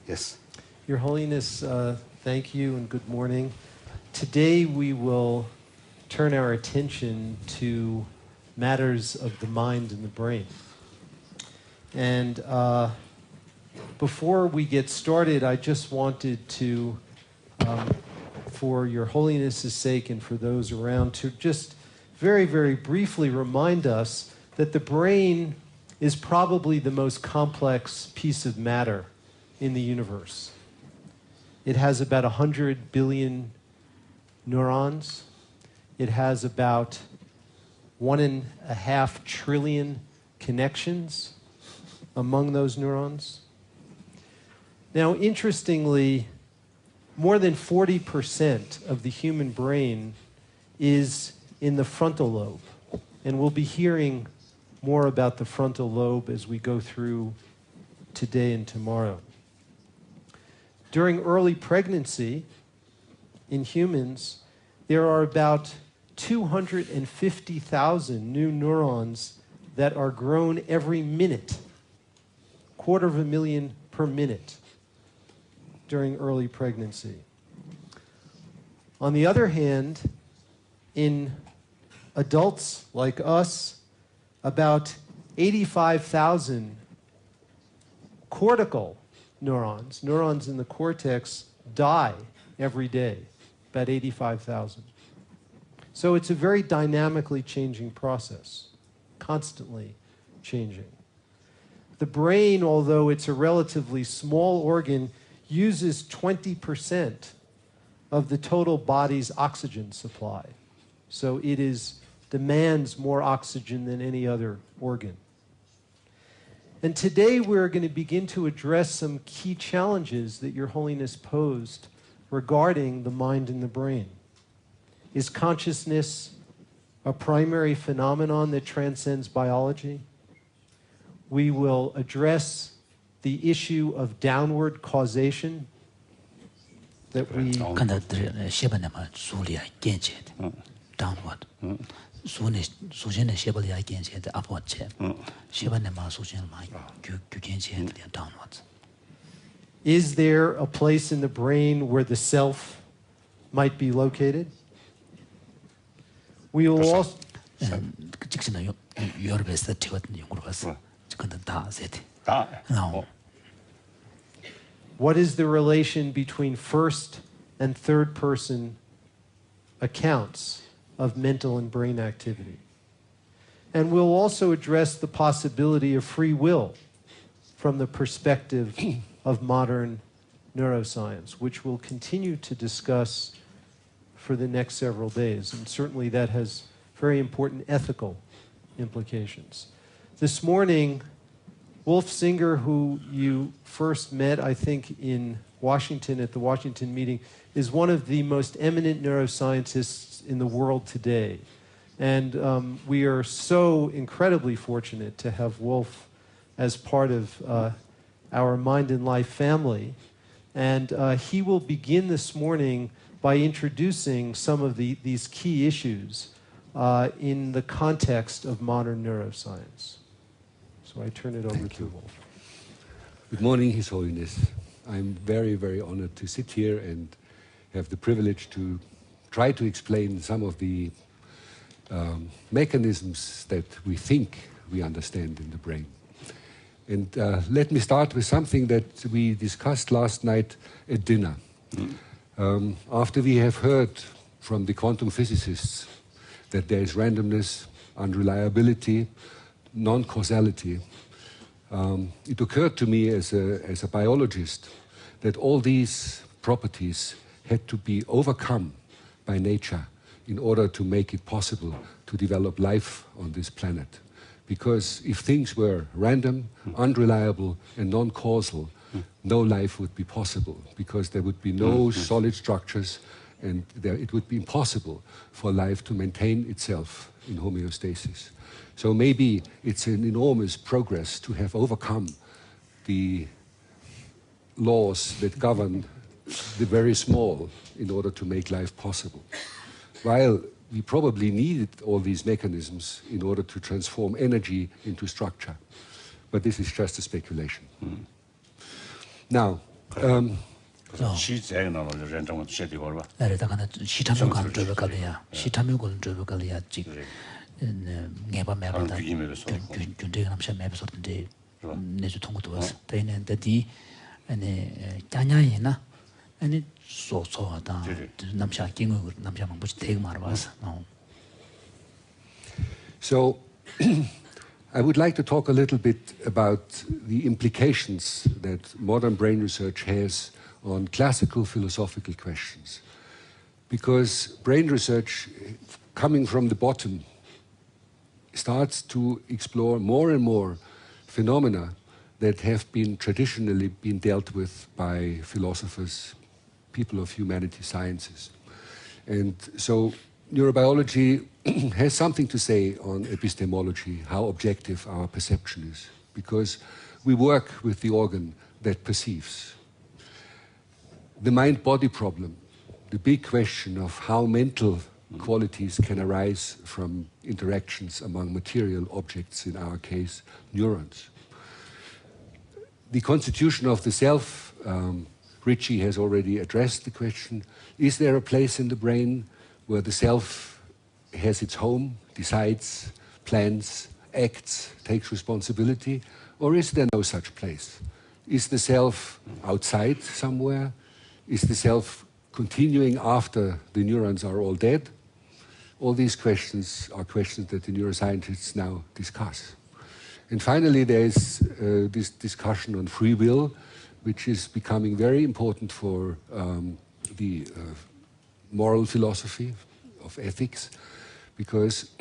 Yes. Your Holiness, thank you and good morning. Today we will turn our attention to matters of the mind and the brain. And before we get started, I just wanted to, for Your Holiness's sake and for those around, to just very, very briefly remind us that the brain is probably the most complex piece of matter in the universe. It has about 100 billion neurons. It has about 1.5 trillion connections among those neurons. Now, interestingly, more than 40% of the human brain is in the frontal lobe. And we'll be hearing more about the frontal lobe as we go through today and tomorrow. During early pregnancy, in humans, there are about 250,000 new neurons that are grown every minute, 250,000 per minute during early pregnancy. On the other hand, in adults like us, about 85,000 cortical neurons in the cortex, die every day, about 85,000. So it's a very dynamically changing process, constantly changing. The brain, although it's a relatively small organ, uses 20% of the total body's oxygen supply. So it demands more oxygen than any other organ. And today we're going to begin to address some key challenges that Your Holiness posed regarding the mind and the brain. Is consciousness a primary phenomenon that transcends biology? We will address the issue of downward causation that we... downward. Is there a place in the brain where the self might be located? We will also... What is the relation between first and third person accounts of mental and brain activity? And we'll also address the possibility of free will from the perspective of modern neuroscience, which we'll continue to discuss for the next several days. And certainly that has very important ethical implications. This morning, Wolf Singer, who you first met, I think, in Washington at the Washington meeting, is one of the most eminent neuroscientists in the world today. And we are so incredibly fortunate to have Wolf as part of our Mind and Life family. And he will begin this morning by introducing some of these key issues in the context of modern neuroscience. So I turn it over to Wolf. Good morning, His Holiness. I'm very, very honored to sit here and have the privilege to try to explain some of the mechanisms that we think we understand in the brain. And let me start with something that we discussed last night at dinner. After we have heard from the quantum physicists that there is randomness, unreliability, non-causality, it occurred to me as a biologist that all these properties had to be overcome by nature in order to make it possible to develop life on this planet. Because if things were random, unreliable, and non-causal, no life would be possible, because there would be no solid structures, and it would be impossible for life to maintain itself in homeostasis. So maybe it's an enormous progress to have overcome the laws that govern the very small in order to make life possible. While we probably needed all these mechanisms in order to transform energy into structure. But this is just a speculation. Now, 시제는 ren정은 셰디고르바. 에다가나 시타명관 저버가리아 시타명관 저버가리아 지 네바 매바다 균대 남샤 매버서든데 내주 통고도 왔어. 대는 대디 아니 짜냐이나 아니 소소하다 남샤 킹을 남샤 방법이 되게 많아 봤어. So I would like to talk a little bit about the implications that modern brain research has on classical philosophical questions. Because brain research, coming from the bottom, starts to explore more and more phenomena that have been traditionally been dealt with by philosophers, people of humanity sciences. And so neurobiology has something to say on epistemology, how objective our perception is, because we work with the organ that perceives. The mind-body problem, the big question of how mental qualities can arise from interactions among material objects, in our case, neurons. The constitution of the self, Richie has already addressed the question, is there a place in the brain where the self has its home, decides, plans, acts, takes responsibility, or is there no such place? Is the self outside somewhere? Is the self continuing after the neurons are all dead? All these questions are questions that the neuroscientists now discuss. And finally, there is this discussion on free will, which is becoming very important for the moral philosophy of ethics, because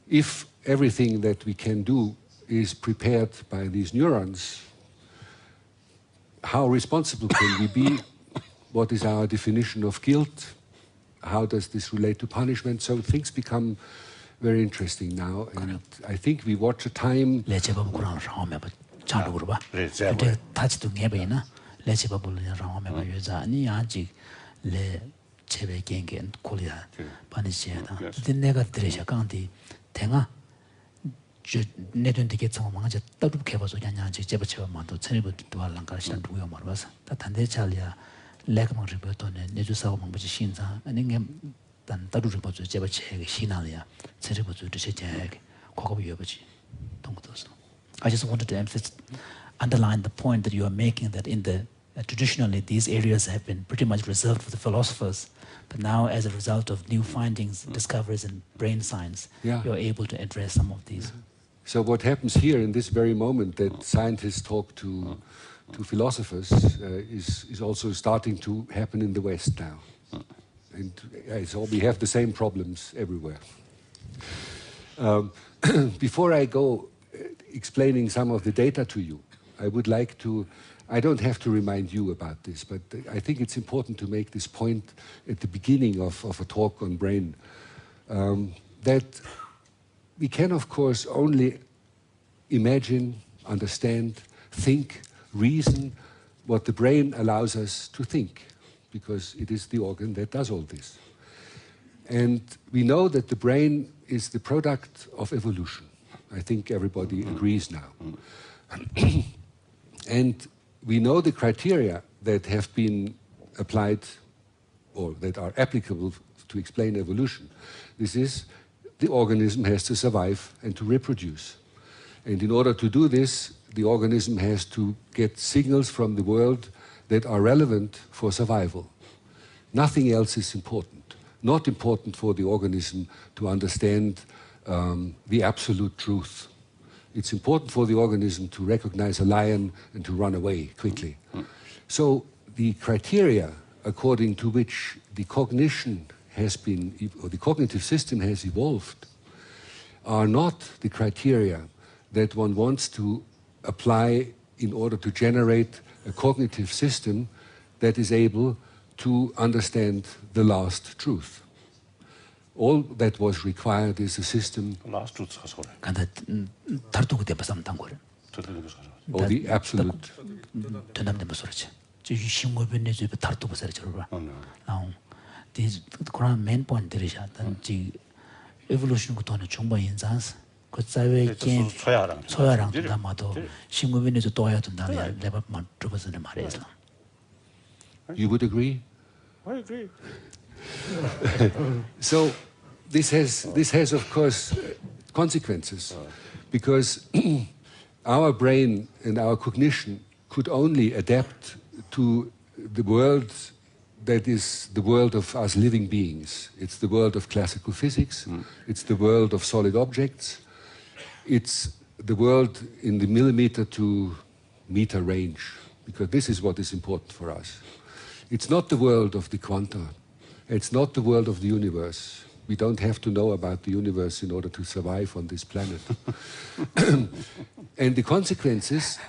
if everything that we can do is prepared by these neurons, how responsible can we be? What is our definition of guilt? How does this relate to punishment? So things become very interesting now, and I think we watch a time. 제베겐겐 콜이야 바니시야다 내가 들으셔 강디 대가 내던디게 정망아지 따르게 봐서 야냐지 제버쳐 만도 천리부터 할랑가시는 두요 말아서 다 단대 잘이야 레그만 리버도네 내주사고 방법이 신자 아니게 단 따르게 봐서 제버쳐게 신나야 천리부터 드셔게 고급이 여버지 동도서 I just wanted to underline the point that you are making, that in the traditionally these areas have been pretty much reserved for the philosophers, but now as a result of new findings, discoveries in brain science, you're able to address some of these. So what happens here in this very moment that scientists talk to philosophers is also starting to happen in the West now. And so we have the same problems everywhere. Before I go explaining some of the data to you, I would like to, I don't have to remind you about this, but I think it's important to make this point at the beginning of a talk on brain, that we can, of course, only imagine, understand, think, reason what the brain allows us to think, because it is the organ that does all this. And we know that the brain is the product of evolution. I think everybody agrees now. And we know the criteria that have been applied or that are applicable to explain evolution. This is, the organism has to survive and to reproduce. And in order to do this, the organism has to get signals from the world that are relevant for survival. Nothing else is important. Not important for the organism to understand the absolute truth. It's important for the organism to recognize a lion and to run away quickly. So the criteria according to which the cognition has been, or the cognitive system has evolved, are not the criteria that one wants to apply in order to generate a cognitive system that is able to understand the last truth. All that was required is a system, last truth or the absolute. main point evolution 그 사회에 소야랑 담아도 신고민에서 도와야 된다면 내가 만 들어서는 말해서 You would agree? I agree. So this has of course consequences, because our brain and our cognition could only adapt to the world that is the world of us living beings. It's the world of classical physics. It's the world of solid objects. It's the world in the millimeter to meter range, because this is what is important for us. It's not the world of the quanta. It's not the world of the universe. We don't have to know about the universe in order to survive on this planet. And the consequences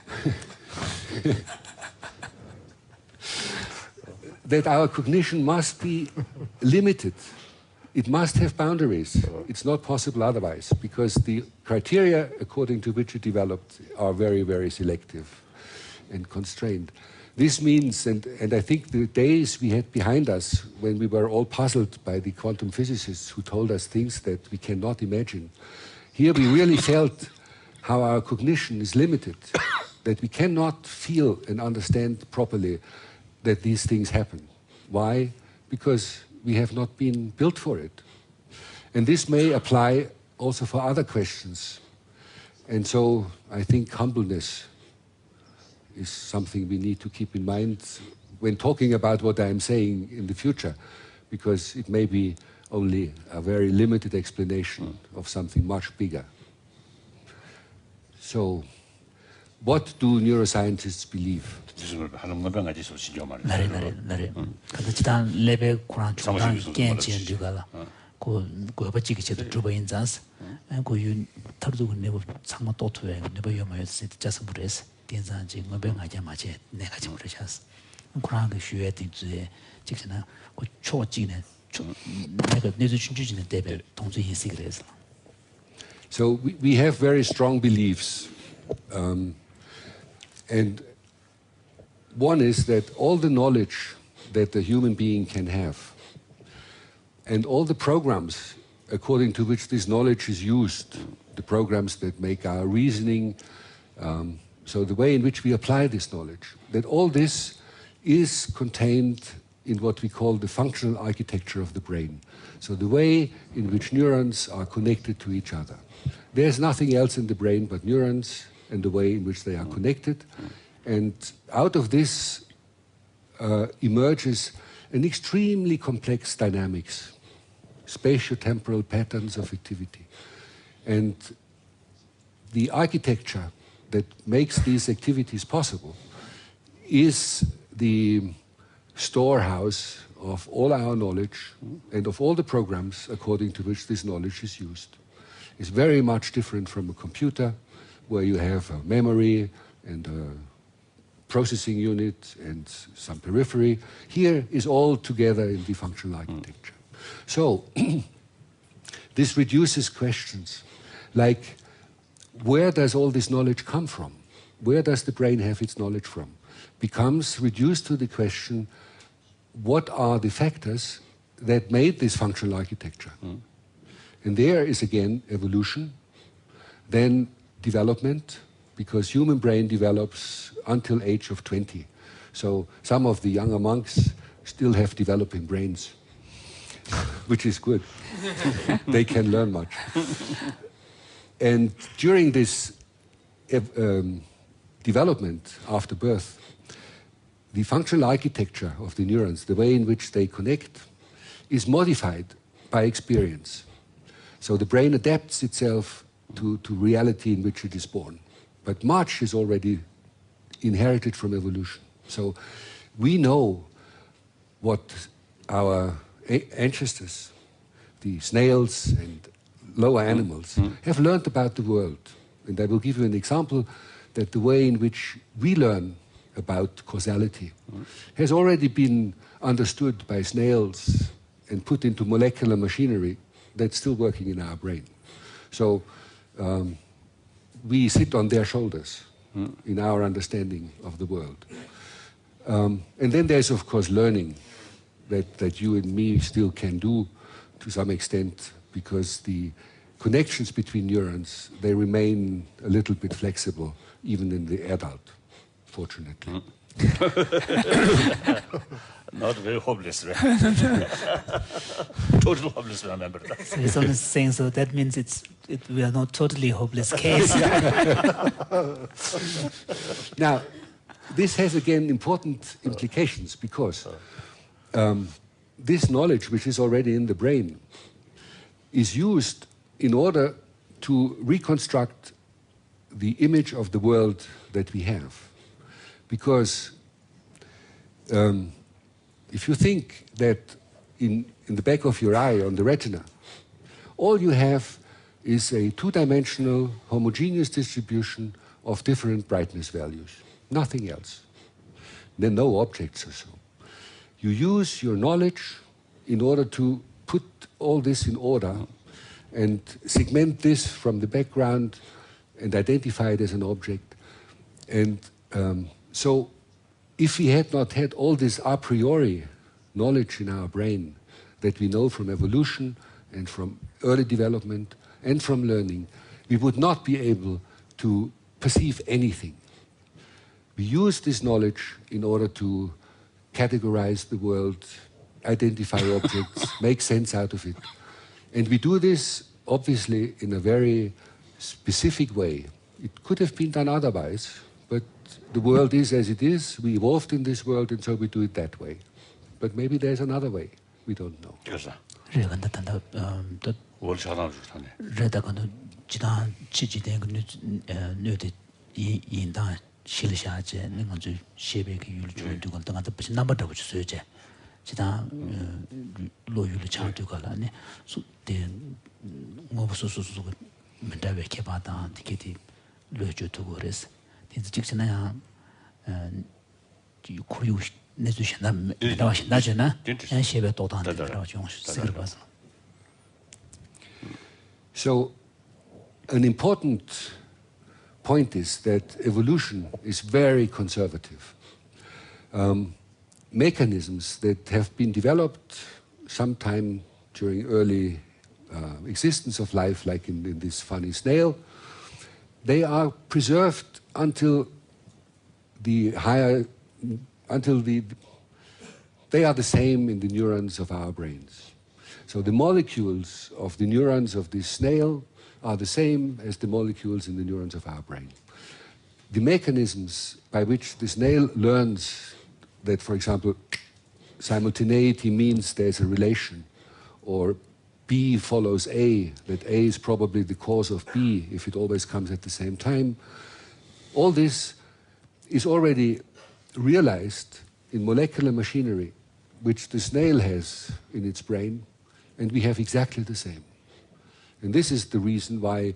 that our cognition must be limited. It must have boundaries. It's not possible otherwise, because the criteria according to which it developed are very, very selective and constrained. This means, and I think the days we had behind us when we were all puzzled by the quantum physicists who told us things that we cannot imagine, here we really felt how our cognition is limited, that we cannot feel and understand properly that these things happen. Why? Because we have not been built for it. And this may apply also for other questions. And so I think humbleness is something we need to keep in mind when talking about what I'm saying in the future, because it may be only a very limited explanation of something much bigger. So, what do neuroscientists believe? 나래. kada chitan lebe kuran chudan gen chen dugala ko ba chi che druba inzas ko yu tardu ne changma to tu ne ba yoma yse jas bures den zan ji ngo be nga ja ma che ne ga chim rechas kuran ge shue tin zhe ji chena ko cho ji ne ne ga ne zu chun ji ne debe tong zhi yin secrets. So we have very strong beliefs, and one is that all the knowledge that the human being can have and all the programs according to which this knowledge is used, the programs that make our reasoning, so the way in which we apply this knowledge, that all this is contained in what we call the functional architecture of the brain. So the way in which neurons are connected to each other. There's nothing else in the brain but neurons and the way in which they are connected. And out of this emerges an extremely complex dynamics, spatio-temporal patterns of activity. And the architecture that makes these activities possible is the storehouse of all our knowledge and of all the programs according to which this knowledge is used. It's very much different from a computer where you have a memory and a processing unit and some periphery. Here is all together in the functional architecture. So this reduces questions like, where does all this knowledge come from? Where does the brain have its knowledge from? Becomes reduced to the question, what are the factors that made this functional architecture? And there is again evolution, then development, because human brain develops until age of 20. So some of the younger monks still have developing brains, which is good. They can learn much. And during this development after birth, the functional architecture of the neurons, the way in which they connect, is modified by experience. So the brain adapts itself to reality in which it is born. But much is already inherited from evolution. So we know what our ancestors, the snails and lower animals, have learned about the world. And I will give you an example that the way in which we learn about causality has already been understood by snails and put into molecular machinery that's still working in our brain. So we sit on their shoulders in our understanding of the world. And then there's, of course, learning that you and me still can do to some extent, because the connections between neurons, they remain a little bit flexible, even in the adult, fortunately. Not very hopeless, right? Total hopeless, remember. So he's only saying, so that means we are not totally hopeless case. Now, this has again important implications because this knowledge, which is already in the brain, is used in order to reconstruct the image of the world that we have. Because if you think that in the back of your eye, on the retina, all you have is a two-dimensional homogeneous distribution of different brightness values. Nothing else. There are no objects or so. You use your knowledge in order to put all this in order and segment this from the background and identify it as an object. And so if we had not had all this a priori knowledge in our brain that we know from evolution and from early development and from learning, we would not be able to perceive anything. We use this knowledge in order to categorize the world, identify objects, make sense out of it. And we do this, obviously, in a very specific way. It could have been done otherwise, but the world is as it is. We evolved in this world, and so we do it that way. But maybe there's another way. We don't know. So, an important point is that evolution is very conservative. Mechanisms that have been developed sometime during early existence of life, like in this funny snail, they are preserved until they are the same in the neurons of our brains. So the molecules of the neurons of this snail are the same as the molecules in the neurons of our brain. The mechanisms by which the snail learns that, for example, simultaneity means there's a relation, or B follows A, that A is probably the cause of B if it always comes at the same time. All this is already realized in molecular machinery, which the snail has in its brain, and we have exactly the same. And this is the reason why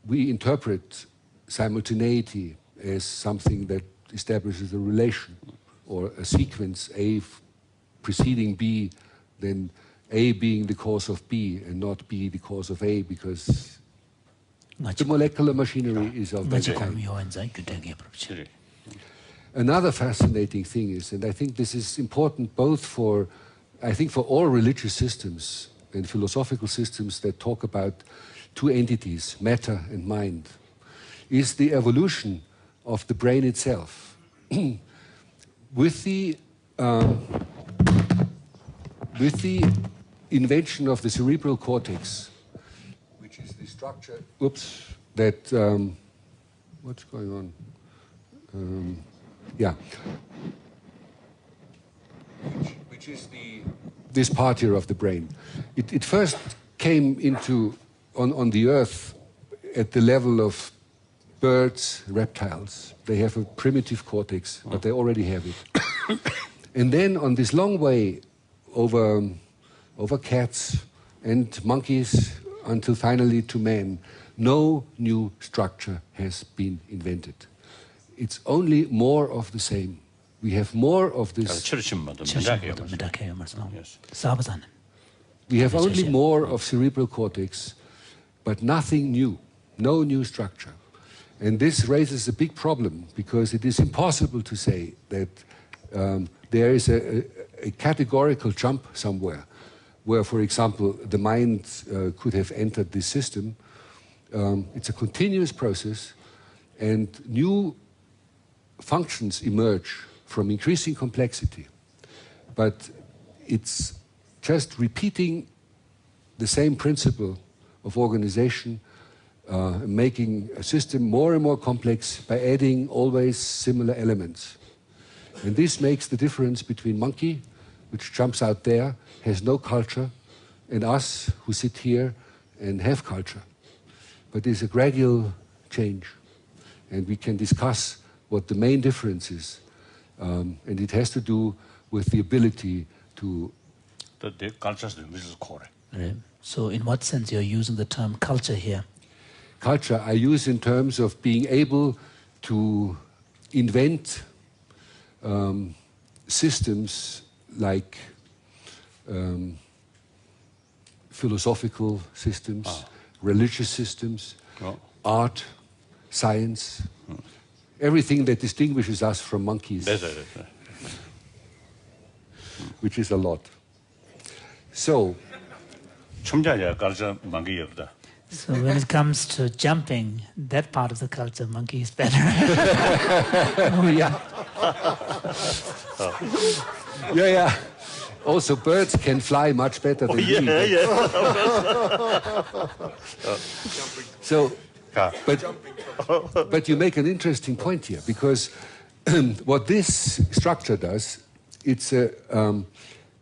we interpret simultaneity as something that establishes a relation, or a sequence, A preceding B, then A being the cause of B and not B the cause of A, because the molecular machinery is of that kind. Another fascinating thing is, and I think this is important both for all religious systems and philosophical systems that talk about two entities, matter and mind, is the evolution of the brain itself. With the invention of the cerebral cortex, which is the structure, that, what's going on? Which is this part here of the brain. It first came into, on the earth, at the level of birds, reptiles. They have a primitive cortex, but they already have it. And then on this long way over cats and monkeys until finally to man, no new structure has been invented. It's only more of the same. We have more of this. We have only more of cerebral cortex, but nothing new, no new structure. And this raises a big problem, because it is impossible to say that there is a categorical jump somewhere where, for example, the mind could have entered this system. It's a continuous process, and new functions emerge from increasing complexity, but it's just repeating the same principle of organization, making a system more and more complex by adding always similar elements. And this makes the difference between monkey, which jumps out there, has no culture, and us who sit here and have culture. But there's a gradual change, and we can discuss what the main difference is. And it has to do with the ability to... The consciousness which is correct. Right. So in what sense you're using the term culture here? Culture I use in terms of being able to invent systems like philosophical systems, religious systems, art, science, everything that distinguishes us from monkeys, which is a lot. So, So when it comes to jumping, that part of the culture, monkey is better. oh yeah. Yeah. Also, birds can fly much better than we. So, but you make an interesting point here, because what this structure does, it's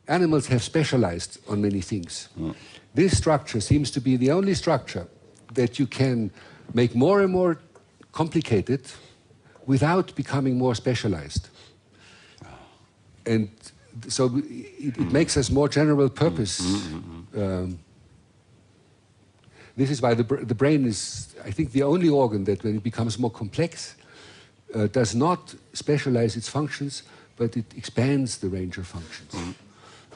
animals have specialized on many things. This structure seems to be the only structure that you can make more and more complicated without becoming more specialized. And so it makes us more general purpose. This is why the brain is, I think, the only organ that when it becomes more complex does not specialize its functions, but it expands the range of functions.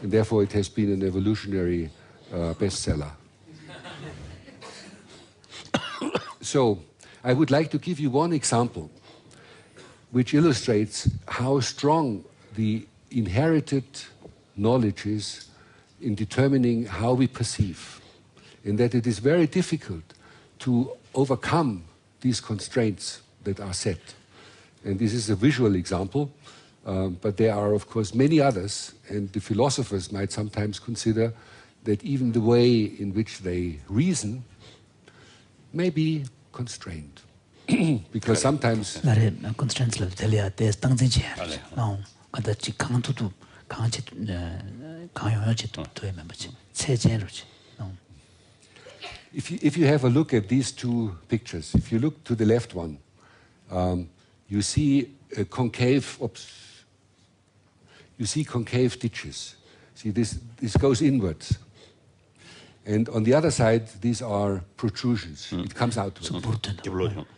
And therefore it has been an evolutionary bestseller. So I would like to give you one example which illustrates how strong the inherited knowledge is in determining how we perceive, and that it is very difficult to overcome these constraints that are set. And this is a visual example, but there are, of course, many others, and the philosophers might sometimes consider that even the way in which they reason may be constrained. Because sometimes... If you have a look at these two pictures, if you look to the left one, you see a concave... You see concave ditches. See, this goes inwards. And on the other side, these are protrusions. It comes out.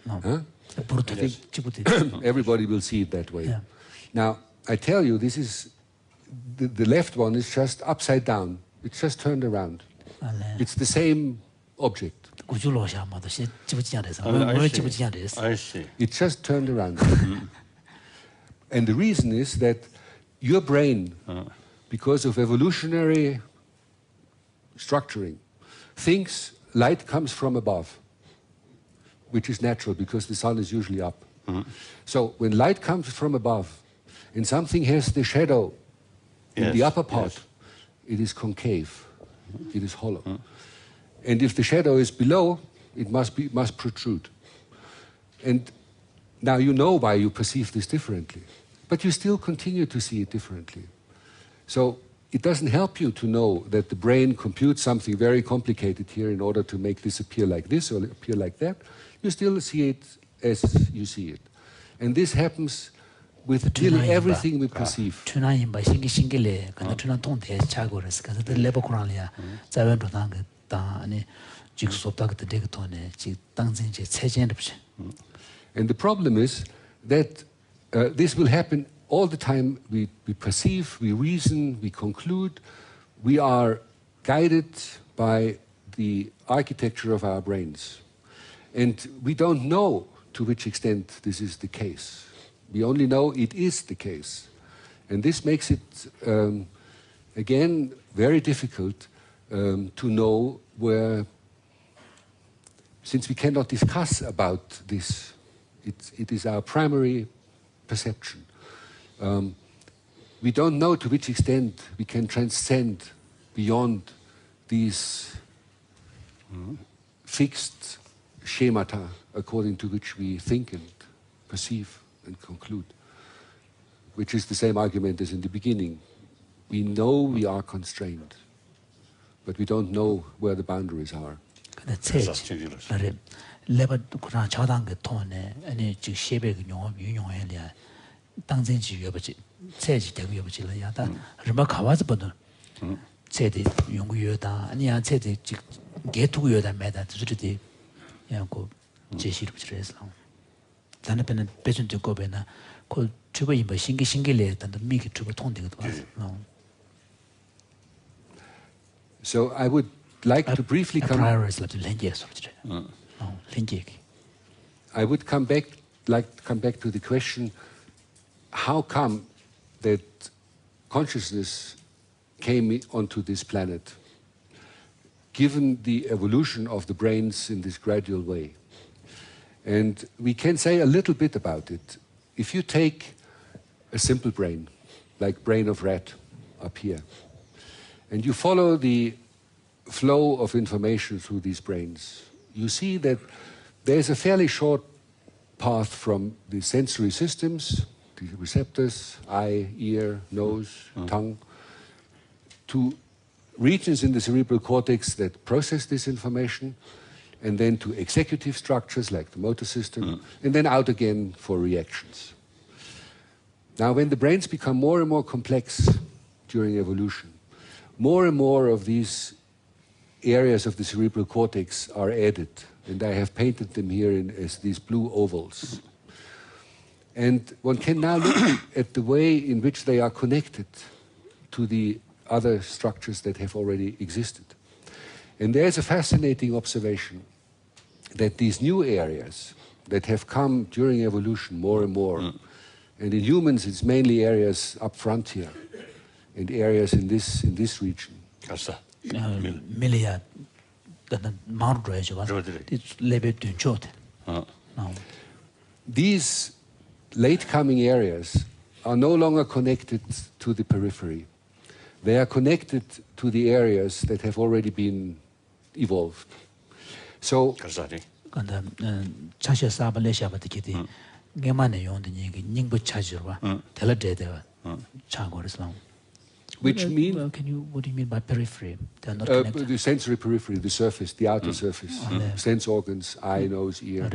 Huh? I think everybody will see it that way. Yeah. Now, I tell you, this is the left one is just upside down. It's just turned around. It's the same object. I see. It's just turned around. And the reason is that your brain, because of evolutionary structuring, thinks light comes from above, which is natural because the sun is usually up. So when light comes from above and something has the shadow in the upper part, it is concave, it is hollow. And if the shadow is below, it must protrude. And now you know why you perceive this differently, but you still continue to see it differently. So it doesn't help you to know that the brain computes something very complicated here in order to make this appear like this or appear like that. You still see it as you see it. And this happens with nearly everything we perceive. And the problem is that this will happen all the time. We perceive, we reason, we conclude. We are guided by the architecture of our brains. And we don't know to which extent this is the case. We only know it is the case. And this makes it, again, very difficult to know where, since we cannot discuss about this, it is our primary perception. We don't know to which extent we can transcend beyond these fixed schemata according to which we think and perceive and conclude, which is the same argument as in the beginning. We know we are constrained, but we don't know where the boundaries are. So I would like to briefly come. I would come back to the question: how come that consciousness came onto this planet, given the evolution of the brains in this gradual way? And we can say a little bit about it. If you take a simple brain, like brain of rat up here, and you follow the flow of information through these brains, you see that there's a fairly short path from the sensory systems, the receptors, eye, ear, nose, tongue, to regions in the cerebral cortex that process this information, and then to executive structures like the motor system, and then out again for reactions. Now, when the brains become more and more complex during evolution, more and more of these areas of the cerebral cortex are added, and I have painted them here as these blue ovals. And one can now look at the way in which they are connected to the other structures that have already existed. And there's a fascinating observation that these new areas that have come during evolution more and more, and in humans it's mainly areas up front here, and areas in this region. These late coming areas are no longer connected to the periphery. They are connected to the areas that have already been evolved. So which means what do you mean by periphery? They are not connected. The sensory periphery, the surface, the outer surface, sense organs, eye, nose, ear.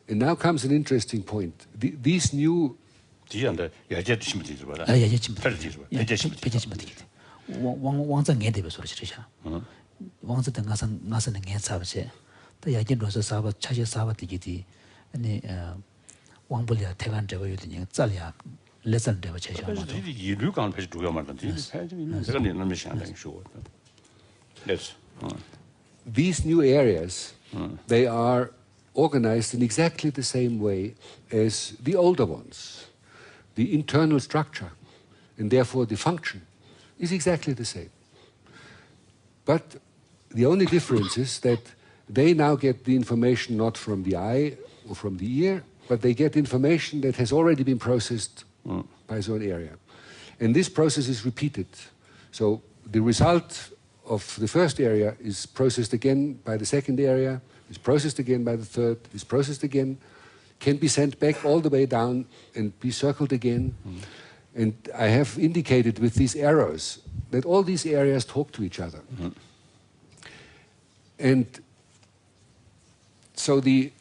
And now comes an interesting point. These new these new areas, they are organized in exactly the same way as the older ones. The internal structure, and therefore the function, is exactly the same. But the only difference is that they now get the information not from the eye or from the ear, but they get information that has already been processed by its own area. And this process is repeated. So the result of the first area is processed again by the second area, is processed again by the third, is processed again, can be sent back all the way down and be circled again. And I have indicated with these arrows that all these areas talk to each other. And so the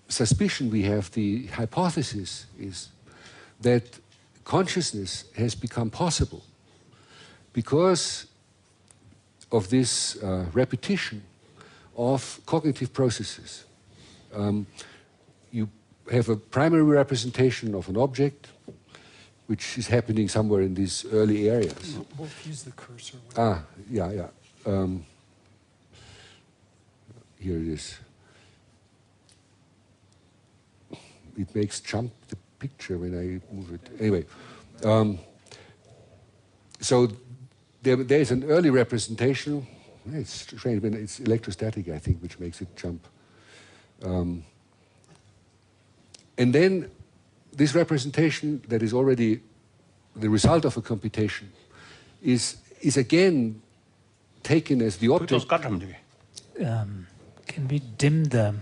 suspicion we have, the hypothesis is that consciousness has become possible because of this repetition of cognitive processes. You have a primary representation of an object, which is happening somewhere in these early areas. We'll use the cursor. Here it is. It makes jump picture when I move it. Anyway, so there is an early representation. It's strange, but it's electrostatic, I think, which makes it jump. And then this representation that is already the result of a computation is again taken as the object. Can we dim the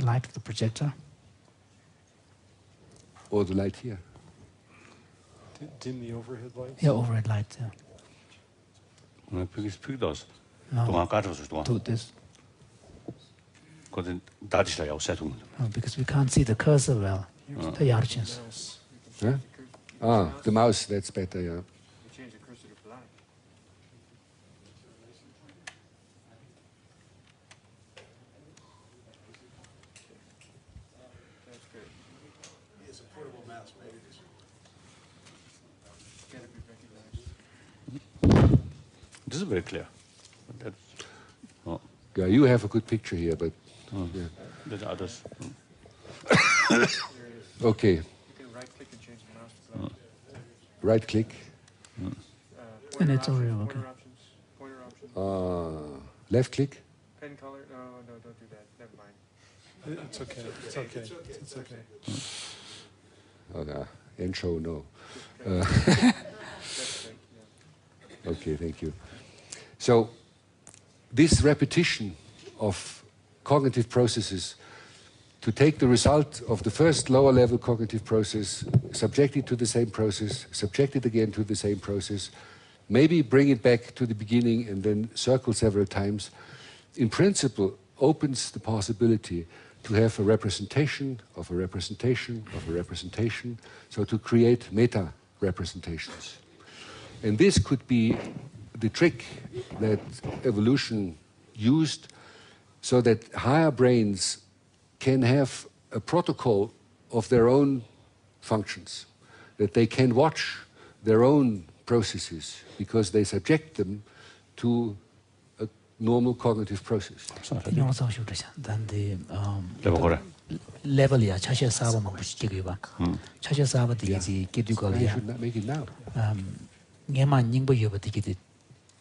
light of the projector? Or the light here? Dim the overhead lights? Yeah, overhead light, yeah. No. To this. No, because we can't see the cursor well. The Emergence. Huh? Ah, the mouse, that's better, yeah. You change the cursor to black. That's good. It's a portable mouse, maybe this Can it be recognized? This is very clear. Yeah, you have a good picture here, but yeah. The others. Okay, You can right click and change the mouse to black. right click. And it's already okay. Pointer options. Pointer options. Left click. Pen color. No, don't do that. Never mind. It's okay. It's okay. It's okay. Okay. End show, no. That's great. Yeah. Okay, thank you. So, this repetition of cognitive processes to take the result of the first lower level cognitive process, subject it to the same process, subject it again to the same process, maybe bring it back to the beginning and then circle several times, in principle opens the possibility to have a representation of a representation of a representation, so to create meta representations. And this could be the trick that evolution used so that higher brains can have a protocol of their own functions, that they can watch their own processes because they subject them to a normal cognitive process. Then the level ya chasha saba ma buchigeba. Chasha saba the kidugal I ya. should not make it now. Ngema ningbo yoba tikiti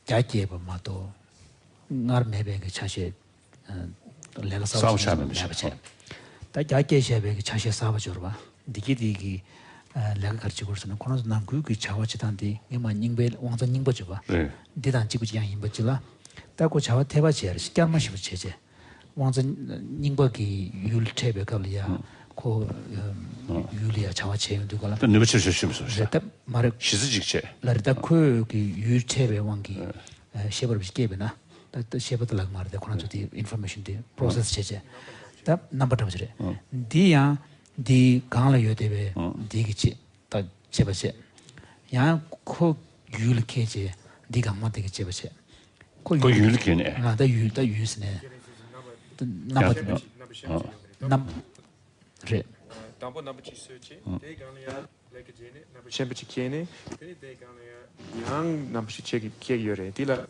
jajeba ma to ngar mebe ke chashe lega saba chabe. Ta jajje shebe ke chashe saba jorba. Dikiti lega karchi kursana kono nam gu ki chawa chitandi ngema ningbe wangza ningbo joba. Didan chibu yang imbo chila. Ta ko chawa teba cher sikyarma shibu cheje. Wangza ningbo ki yul chebe kablia ko yulia chawa cheyo dukola. 또 누가 치르셨으면서. Reta mare 시즈직체. larita ko ki yul chebe wangi shebar biskebe na. Ta shebat lag mare de kona jodi information de process cheje. Ta number ta bajre. Dia di gangla yodebe di gichi ta chebache. Ya ko yul keje di gangma de chebache. Ko yul kene. Na da yusne. Number re Dambo number chi search. They gonna like a jene. Number chempi kene. They gonna young number chi check yore. Dila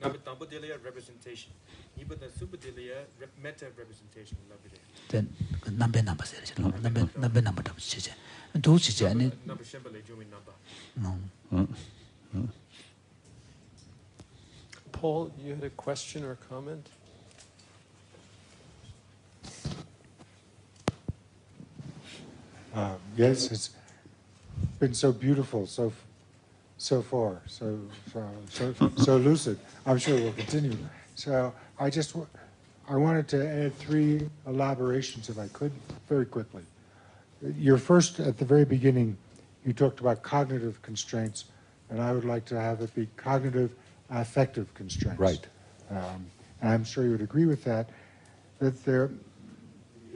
number dambo delia representation. Even the super delia meta representation. then number series number ta cheje. Do cheje ani Number shembele join number. no. Paul, you had a question or comment? Yes, it's been so beautiful so far, so lucid. I'm sure we'll continue. So I wanted to add 3 elaborations, if I could, very quickly. Your first, at the very beginning, you talked about cognitive constraints, and I would like to have it be cognitive affective constraints. Right. And I'm sure you would agree with that there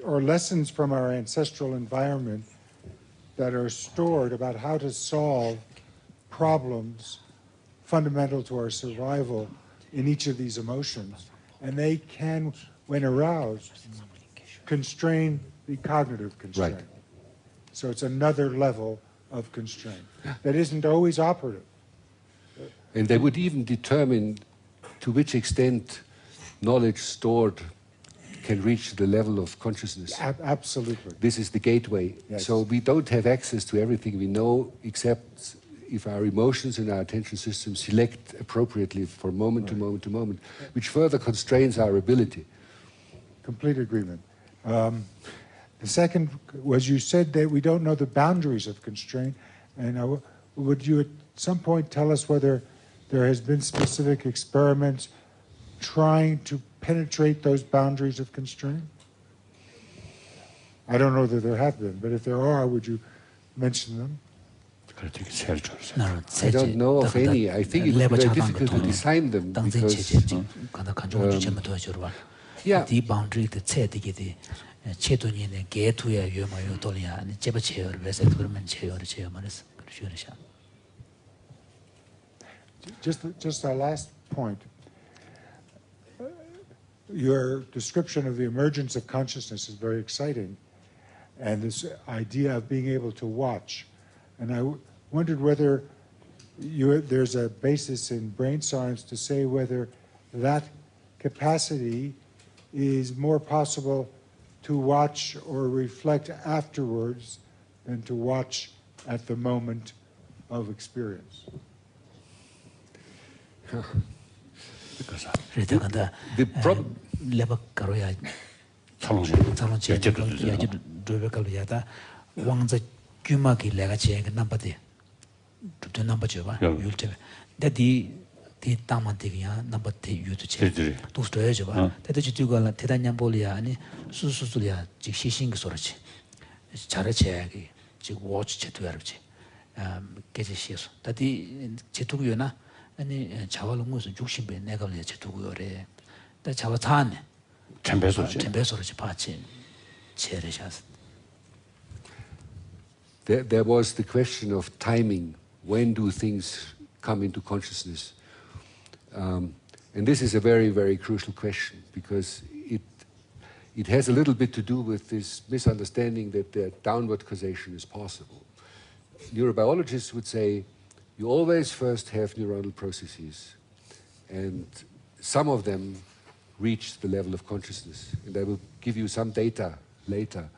are lessons from our ancestral environment that are stored about how to solve problems fundamental to our survival in each of these emotions. And they can, when aroused, constrain the cognitive constraint. Right. So it's another level of constraint that isn't always operative. And they would even determine to which extent knowledge stored can reach the level of consciousness. Absolutely. This is the gateway. Yes. So we don't have access to everything we know except if our emotions and our attention system select appropriately from moment to moment to moment, which further constrains our ability. Complete agreement. The second was you said that we don't know the boundaries of constraint, and would you at some point tell us whether there has been specific experiments trying to penetrate those boundaries of constraint? I don't know that there have been, but if there are, would you mention them? I don't know of any. I think it would be very difficult to design them because yeah. The boundary the the chetonine getuya yomayo tolia and jebache or best experiment che or che manis. Just our last point. Your description of the emergence of consciousness is very exciting, and this idea of being able to watch. And I wondered whether there's a basis in brain science to say whether that capacity is more possible to watch or reflect afterwards than to watch at the moment of experience. The problem. the tamantiya number the yutuche to storage ba that you go la tedanya bolia ani sususulia ji shising sorchi charache ji watch che to yarchi keje shiso dadi chetugo나 아니 자발롱무슨 죽심배 내가 내 제도고요래 다 자바탄 쳔배소지 파치 체레샤스. There was the question of timing. When do things come into consciousness? And this is a very, very crucial question because it has a little bit to do with this misunderstanding that the downward causation is possible. Neurobiologists would say you always first have neuronal processes, and some of them reach the level of consciousness. And I will give you some data later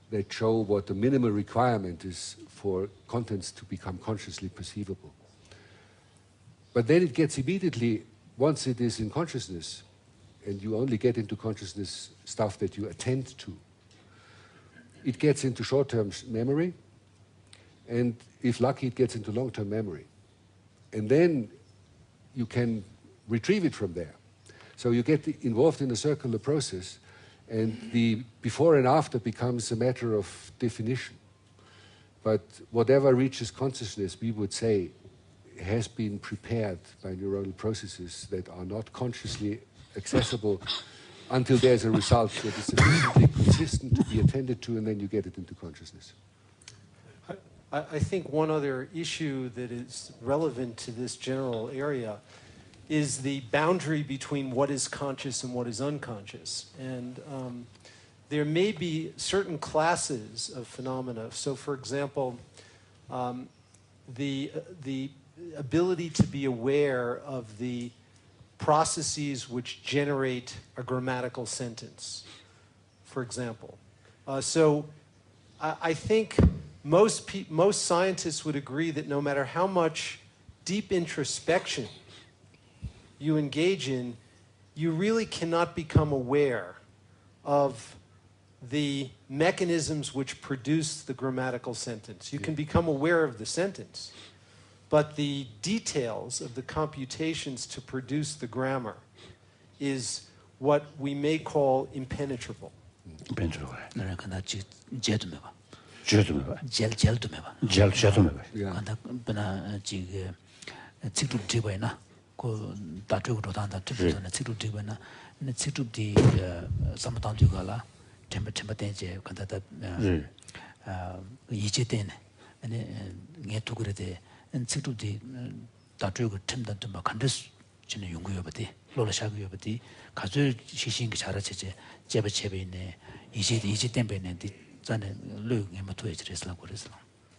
that show what the minimal requirement is for contents to become consciously perceivable. But then it gets immediately, once it is in consciousness, and you only get into consciousness stuff that you attend to, it gets into short-term memory, and if lucky, it gets into long-term memory. And then you can retrieve it from there. So you get involved in a circular process, and the before and after becomes a matter of definition. But whatever reaches consciousness, we would say, has been prepared by neuronal processes that are not consciously accessible until there's a result that is sufficiently consistent to be attended to, and then you get it into consciousness. I think one other issue that is relevant to this general area is the boundary between what is conscious and what is unconscious. And there may be certain classes of phenomena. So, for example, the ability to be aware of the processes which generate a grammatical sentence, for example. So I think most scientists would agree that no matter how much deep introspection you engage in, you really cannot become aware of the mechanisms which produce the grammatical sentence. You can become aware of the sentence, but the details of the computations to produce the grammar is what we may call impenetrable.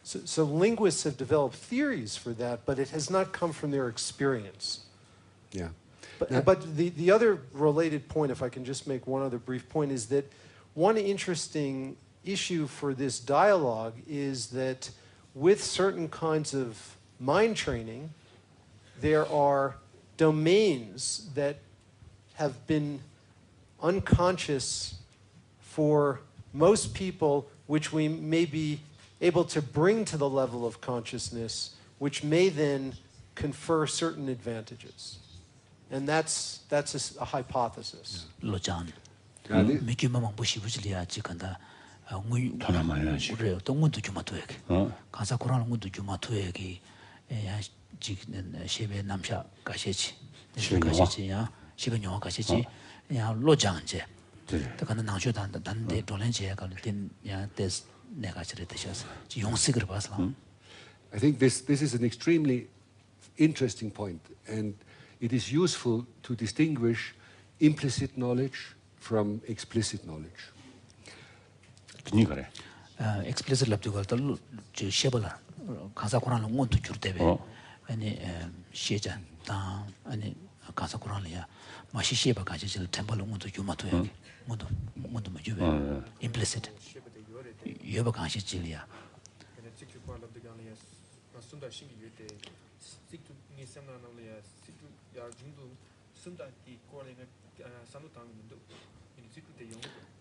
So linguists have developed theories for that, but it has not come from their experience. Yeah. But the other related point, if I can just make one other brief point, is that one interesting issue for this dialogue is that with certain kinds of mind training, there are domains that have been unconscious for most people, which we may be able to bring to the level of consciousness, which may then confer certain advantages. And that's a hypothesis. 로장. Yeah. 미규만 보시부지리아 지간다. 하나만이지. 그래요. 동문도 주마토에게. 어. 가사 고라는 것도 주마토에게 야 지는 시베 남샤 가시지. 가시지야. 시베 영화 가시지. 야 로장제. 네. 그러니까 나쇼다 단데 돌렌제가 야 데스 내가 저래 되셔서 용식을 봐서. I think this is an extremely interesting point, and it is useful to distinguish implicit knowledge from explicit knowledge. 그니까래. explicit 랍도 저 쉐벌라 가사 고라는 것도 줄대베. 아니 시자 다 아니 가사 고라는야 마시 쉐바 가지질 템벌 것도 주마토야. 뭐도 뭐주베. implicit. 여바 가시질이야.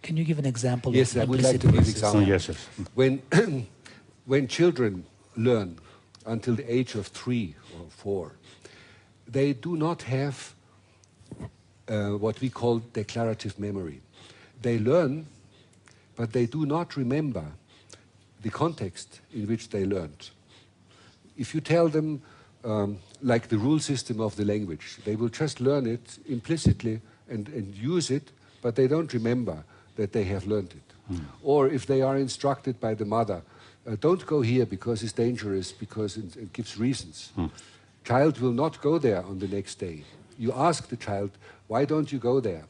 Can you give an example? Yes, of I would like to give example. Yes. When children learn until the age of 3 or 4, they do not have what we call declarative memory. They learn, but they do not remember the context in which they learned. If you tell them, like the rule system of the language, they will just learn it implicitly and use it, but they don't remember that they have learned it. Or if they are instructed by the mother, don't go here because it's dangerous, because it gives reasons. Child will not go there on the next day. You ask the child, why don't you go there?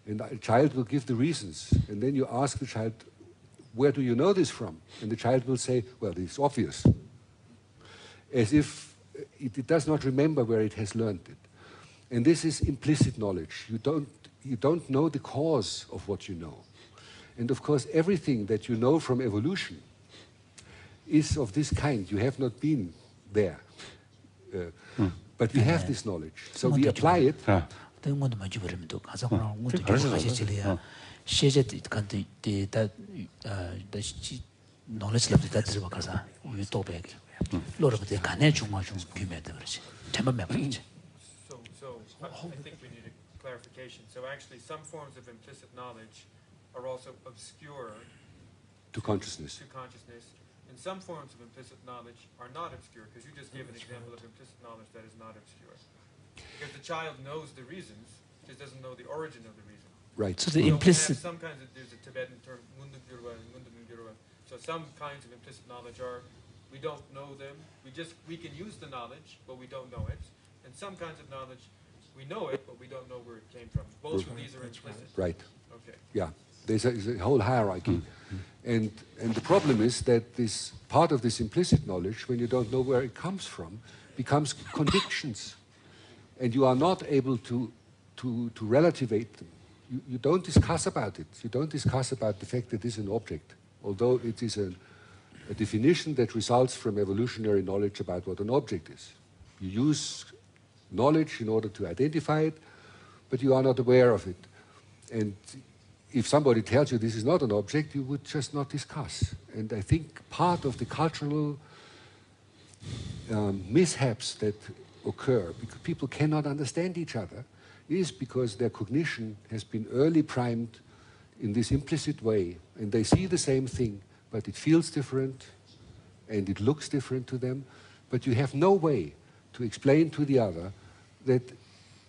And the child will give the reasons. And then you ask the child, where do you know this from? And the child will say, well, it's obvious. As if it does not remember where it has learned it. And this is implicit knowledge. You don't know the cause of what you know. And of course, everything that you know from evolution is of this kind. You have not been there. But we have this knowledge. So we apply it. knowledge level that is because you to beg. Lord of the canne chumajum gumeterji. Temper memory. So I think we need a clarification. So actually some forms of implicit knowledge are also obscure to consciousness. And some forms of implicit knowledge are not obscure, because you just gave an example of implicit knowledge that is not obscure. Because the child knows the reasons, just doesn't know the origin of the reason. Right. So the implicit. Some kinds of, there's a Tibetan term, mundugurwa and mundugurwa. So some kinds of implicit knowledge are, we don't know them. We can use the knowledge, but we don't know it. And some kinds of knowledge, we know it, but we don't know where it came from. Both of these are implicit. Right. Okay. Yeah. There's a whole hierarchy. And the problem is that this part of this implicit knowledge, when you don't know where it comes from, becomes convictions. And you are not able to relativate them. You don't discuss about it. You don't discuss about the fact that it is an object, although it is a definition that results from evolutionary knowledge about what an object is. You use knowledge in order to identify it, but you are not aware of it. And if somebody tells you this is not an object, you would just not discuss. And I think part of the cultural mishaps that occur, because people cannot understand each other, is because their cognition has been early primed in this implicit way, and they see the same thing, but it feels different, and it looks different to them, but you have no way to explain to the other that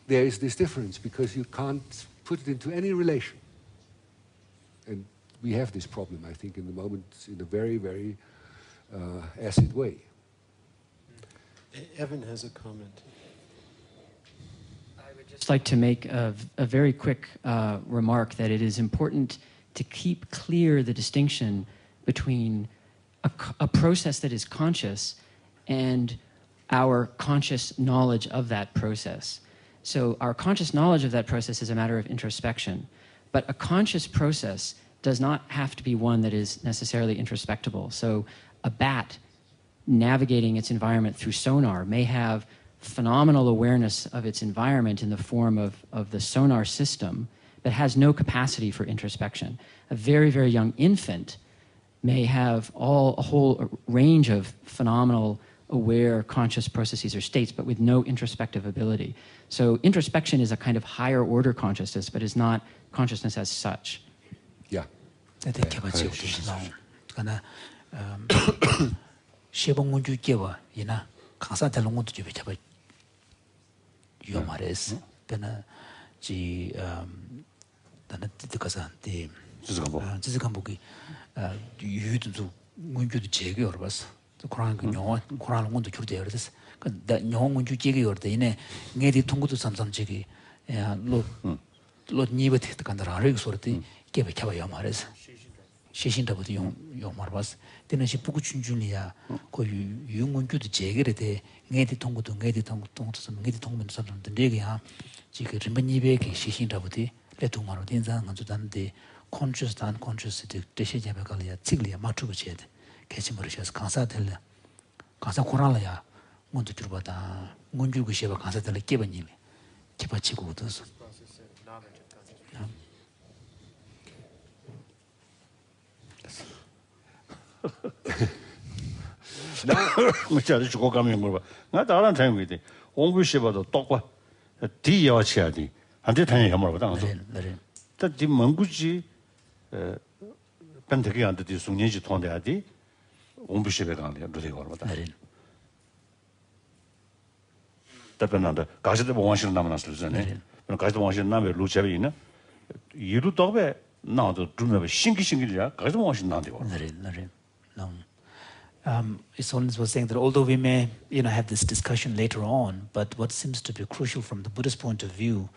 there is this difference, because you can't put it into any relation. And we have this problem, I think, in the moment, in a very, very acid way. Evan has a comment. I would just like to make a very quick remark that it is important to keep clear the distinction between a process that is conscious and our conscious knowledge of that process. So our conscious knowledge of that process is a matter of introspection. But a conscious process does not have to be one that is necessarily introspectable. So a bat navigating its environment through sonar may have phenomenal awareness of its environment in the form of the sonar system, but has no capacity for introspection. A very, very young infant may have a whole range of phenomenal aware conscious processes or states, but with no introspective ability. So introspection is a kind of higher order consciousness, but is not consciousness as such. Yeah. 시신다부터 용 말봤어. 때는 시 부구 춘준이야. 그 유문규도 제거돼. 뇌디 통구도 통면 사람들 내게야. 지금 림번이베게 시신다부터 레통마로 된다는 건 좋다는데 conscious and unconscious 대시 잡아가려 찍리야 맞추고 돼. 개치 모르셔서 강사들 강사 고라라야. 먼저 들어봐다. 문주고 시바 강사들 깨버니네. 깨받치고 얻어서. 나 아주 주고 가면 뭐 봐. 나 다른 타임이 돼. 공부시봐도 똑바. 뒤에와 쳐야 돼. 한테 타냐 말 보다. 네. 딱 먼구지 벤데게 안 되지 숙년지 통돼야 돼. 공부시배 가는 거 되게 거보다. 네. 답변한다. 가시도 원하시는 남았을 전에. 그럼 가시도 원하시는 남의 루체에 있나? 이루 더베 나도 좀 신기야. 가시도 원하시는 남데 거. 네. No. Holiness was saying that although we may, have this discussion later on, but what seems to be crucial from the Buddhist point of view,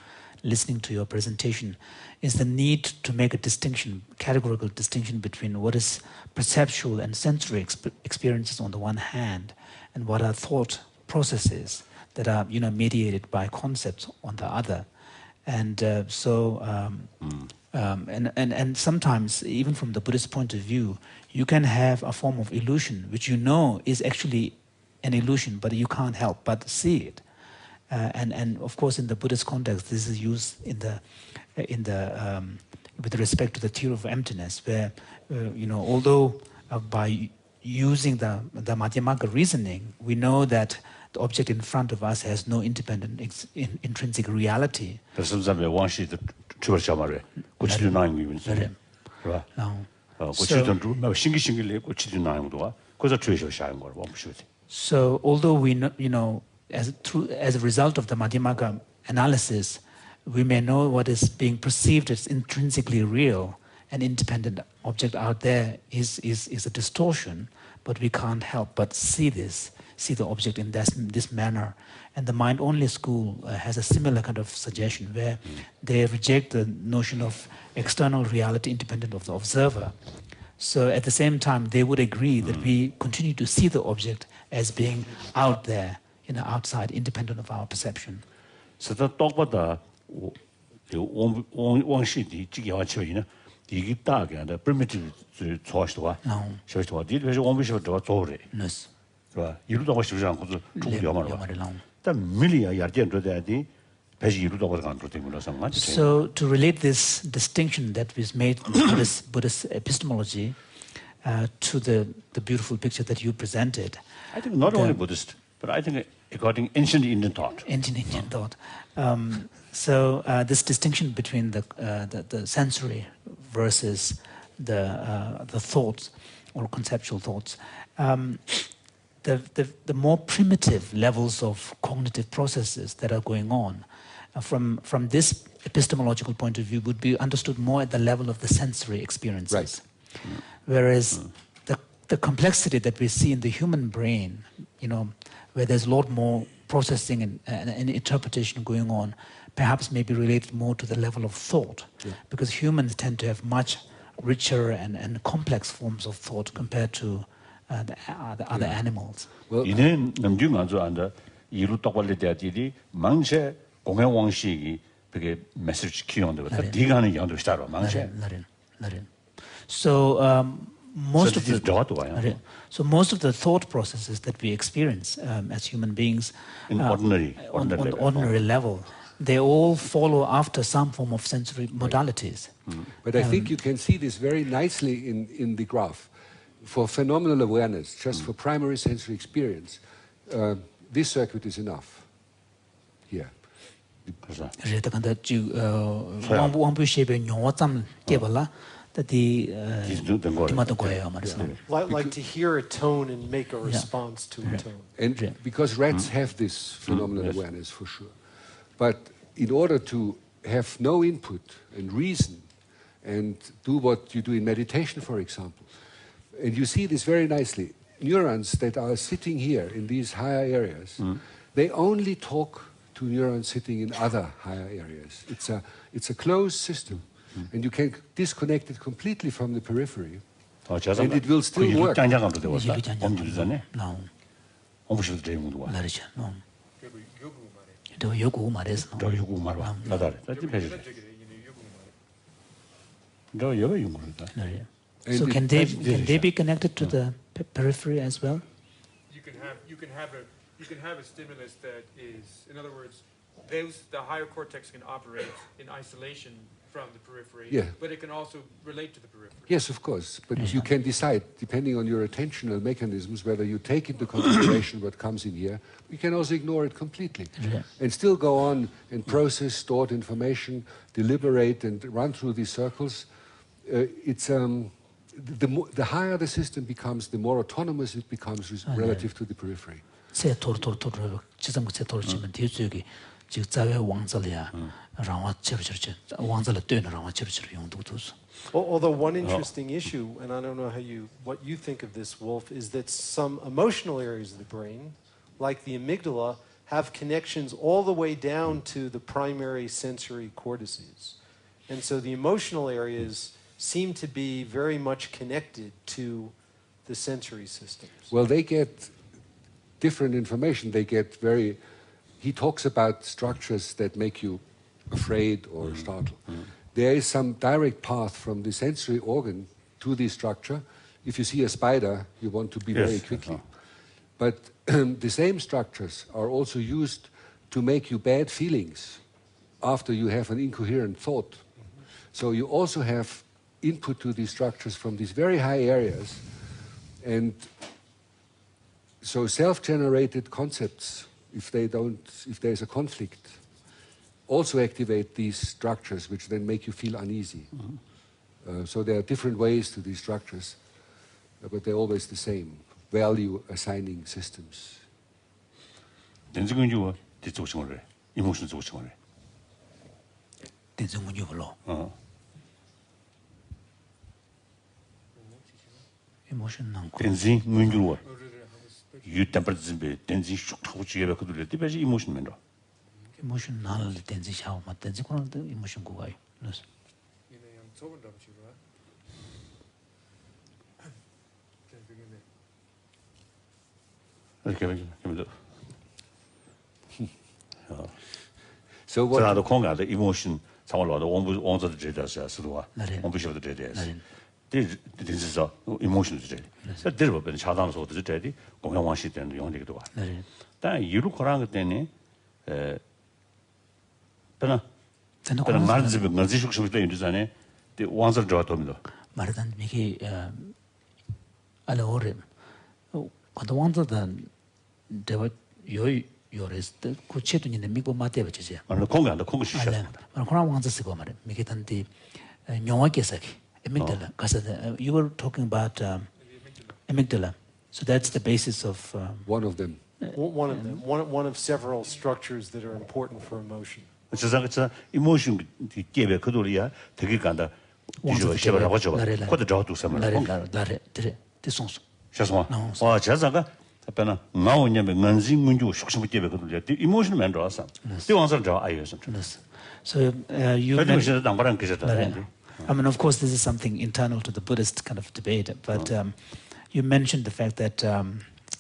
listening to your presentation, is the need to make a distinction, categorical distinction between what is perceptual and sensory experiences on the one hand, and what are thought processes that are, mediated by concepts on the other. And and sometimes, even from the Buddhist point of view, you can have a form of illusion, which is actually an illusion, but you can't help but see it. And of course, in the Buddhist context, this is used with respect to the theory of emptiness, where although by using the Madhyamaka reasoning, we know that the object in front of us has no independent intrinsic reality. So although we know, as a result of the Madhyamaka analysis, we may know what is being perceived as intrinsically real, an independent object out there is a distortion, but we can't help but see the object in this manner. And the mind-only school has a similar kind of suggestion where they reject the notion of external reality independent of the observer. So at the same time, they would agree that we continue to see the object as being out there, outside, independent of our perception. So the talk about the one sheet, 이게 딱이야. primitive 초화시도가. 쇼시도가. 이게 원비시도 좋으래. Yes. 봐. 이루도 하고 싶지 않고도 중요한 말이야. 딱 밀이야. 야견도다디 배지 이루도 하고 간도 때문에 상관없지. So to relate this distinction that was made in Buddhist epistemology to the beautiful picture that you presented. I think not only Buddhist, but I think according ancient Indian thought. Ancient Indian thought. So this distinction between the sensory versus the thoughts or conceptual thoughts, the more primitive levels of cognitive processes that are going on, from this epistemological point of view, would be understood more at the level of the sensory experiences. Right. Whereas the complexity that we see in the human brain, where there's a lot more processing and interpretation going on, perhaps maybe related more to the level of thought, because humans tend to have much richer and complex forms of thought compared to the other animals. 이는 남중 아주 안다 이루 똑발리 대야지 망세 공연 왕식이 그게 메시지 키운데 그 디가는 양도 스타로 망해. So most of the the so most of the thought processes that we experience as human beings in on the ordinary level, they all follow after some form of sensory modalities. But I think you can see this very nicely in the graph. For phenomenal awareness, just for primary sensory experience, this circuit is enough. Here. Like to hear a tone and make a response to a tone. And because rats have this phenomenal awareness for sure. But in order to have no input and reason and do what you do in meditation, for example, and you see this very nicely, neurons that are sitting here in these higher areas, they only talk to neurons sitting in other higher areas. It's a closed system. And you can disconnect it completely from the periphery, and it will still work. So can they be connected to the periphery as well? You can have a stimulus that is, in other words, the higher cortex can operate in isolation from the periphery, but it can also relate to the periphery. Yes, of course, but you can decide, depending on your attentional mechanisms, whether you take into consideration what comes in here. You can also ignore it completely and still go on and process stored information, deliberate and run through these circles. The higher the system becomes, the more autonomous it becomes relative to the periphery. Although one interesting issue, and I don't know what you think of this, Wolf, is that some emotional areas of the brain, like the amygdala, have connections all the way down to the primary sensory cortices. And so the emotional areas seem to be very much connected to the sensory systems. Well, they get different information. He talks about structures that make you afraid or startled. There is some direct path from the sensory organ to the structure. If you see a spider, you want to be very quickly. But the same structures are also used to make you bad feelings after you have an incoherent thought. So you also have input to these structures from these very high areas. And so self-generated concepts, if there's a conflict, also activate these structures, which then make you feel uneasy. So there are different ways to these structures, but they're always the same, value-assigning systems. You temper zimbe tenzi shuk thawu chiye ka dule tibe emotion mendo emotional tenzi shaw ma tenzi kono emotion go ai nos so what are the konga the emotion 상월로 원자의 제자야 스도와 원부셔도 제자야 this is a emotion today. So there will be 차단서 어디 저기 공연 왕시 때는 용되기도 와. 但이루 거라는 것 때문에 그러나 말지 뭔지 숙식을 때 인도잖아요. 그 왕설 좋아합니다. 말하던 이게 알아오래. 관도 왕자다 대화 요레스 고체도니네 미고 마대 버지지. 말로 공간도 공부 시작합니다. 말 그런 왕자 쓰고 말해. 미게 단디 영화께서기 amygdala. You were talking about amygdala. So that's the basis of one of them. One of several structures that are important for emotion. 그래서 emotion 기계 그돌이야 되게 간다. 이제 쉐바라고 줘. 코드 저도 삼을. 나래 대송수. 샤스마. 와 자자가 답변은 나오냐면 뭔지 문주 숙심 기계 그돌이야. emotion 만들어서. 이 왕설 저 아이였어. So you mentioned 남바랑 그랬다. I mean, of course, this is something internal to the Buddhist kind of debate, but you mentioned the fact that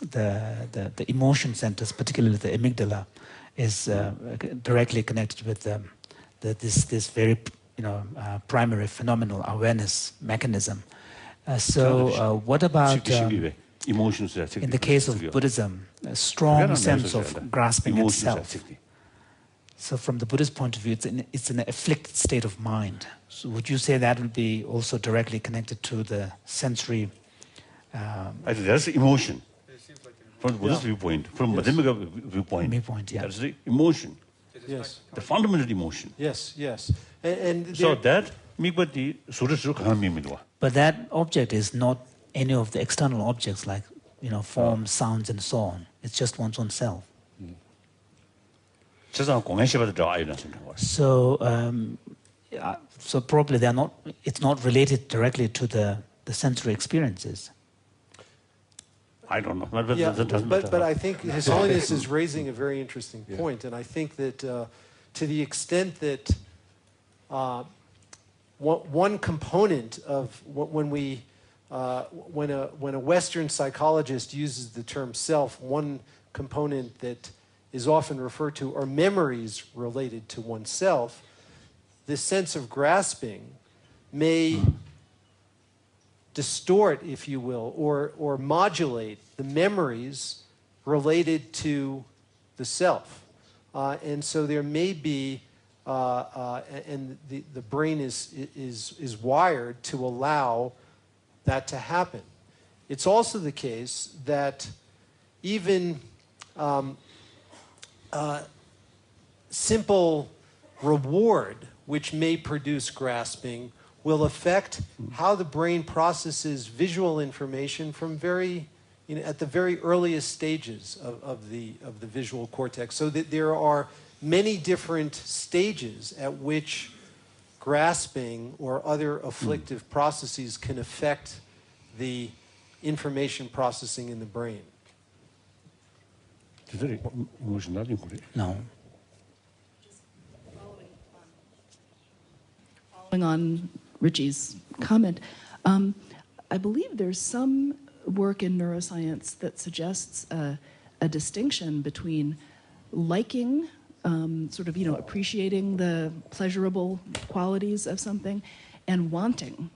the emotion centers, particularly the amygdala, is directly connected with this very primary phenomenal awareness mechanism. What about emotions? In the case of Buddhism, a strong sense of grasping at self. So from the Buddhist point of view, it's an afflicted state of mind. So would you say that would be also directly connected to the sensory? I think that's emotion. From the Buddhist viewpoint, from Buddhist viewpoint, that's the emotion. Yes. The fundamental emotion. Yes, yes. And so that, but that object is not any of the external objects like forms, sounds, and so on. It's just one's own self. So probably they're not. It's not related directly to the sensory experiences. I don't know. But I think His Holiness is raising a very interesting point, and I think that to the extent that one component of when a Western psychologist uses the term self, one component that is often referred to are memories related to oneself. This sense of grasping may distort, if you will, or modulate the memories related to the self. And so there may be, and the brain is wired to allow that to happen. It's also the case that even simple reward, which may produce grasping, will affect how the brain processes visual information from at the very earliest stages of the visual cortex. So that there are many different stages at which grasping or other afflictive processes can affect the information processing in the brain. No. Following on Richie's comment, I believe there's some work in neuroscience that suggests a distinction between liking, appreciating the pleasurable qualities of something, and wanting.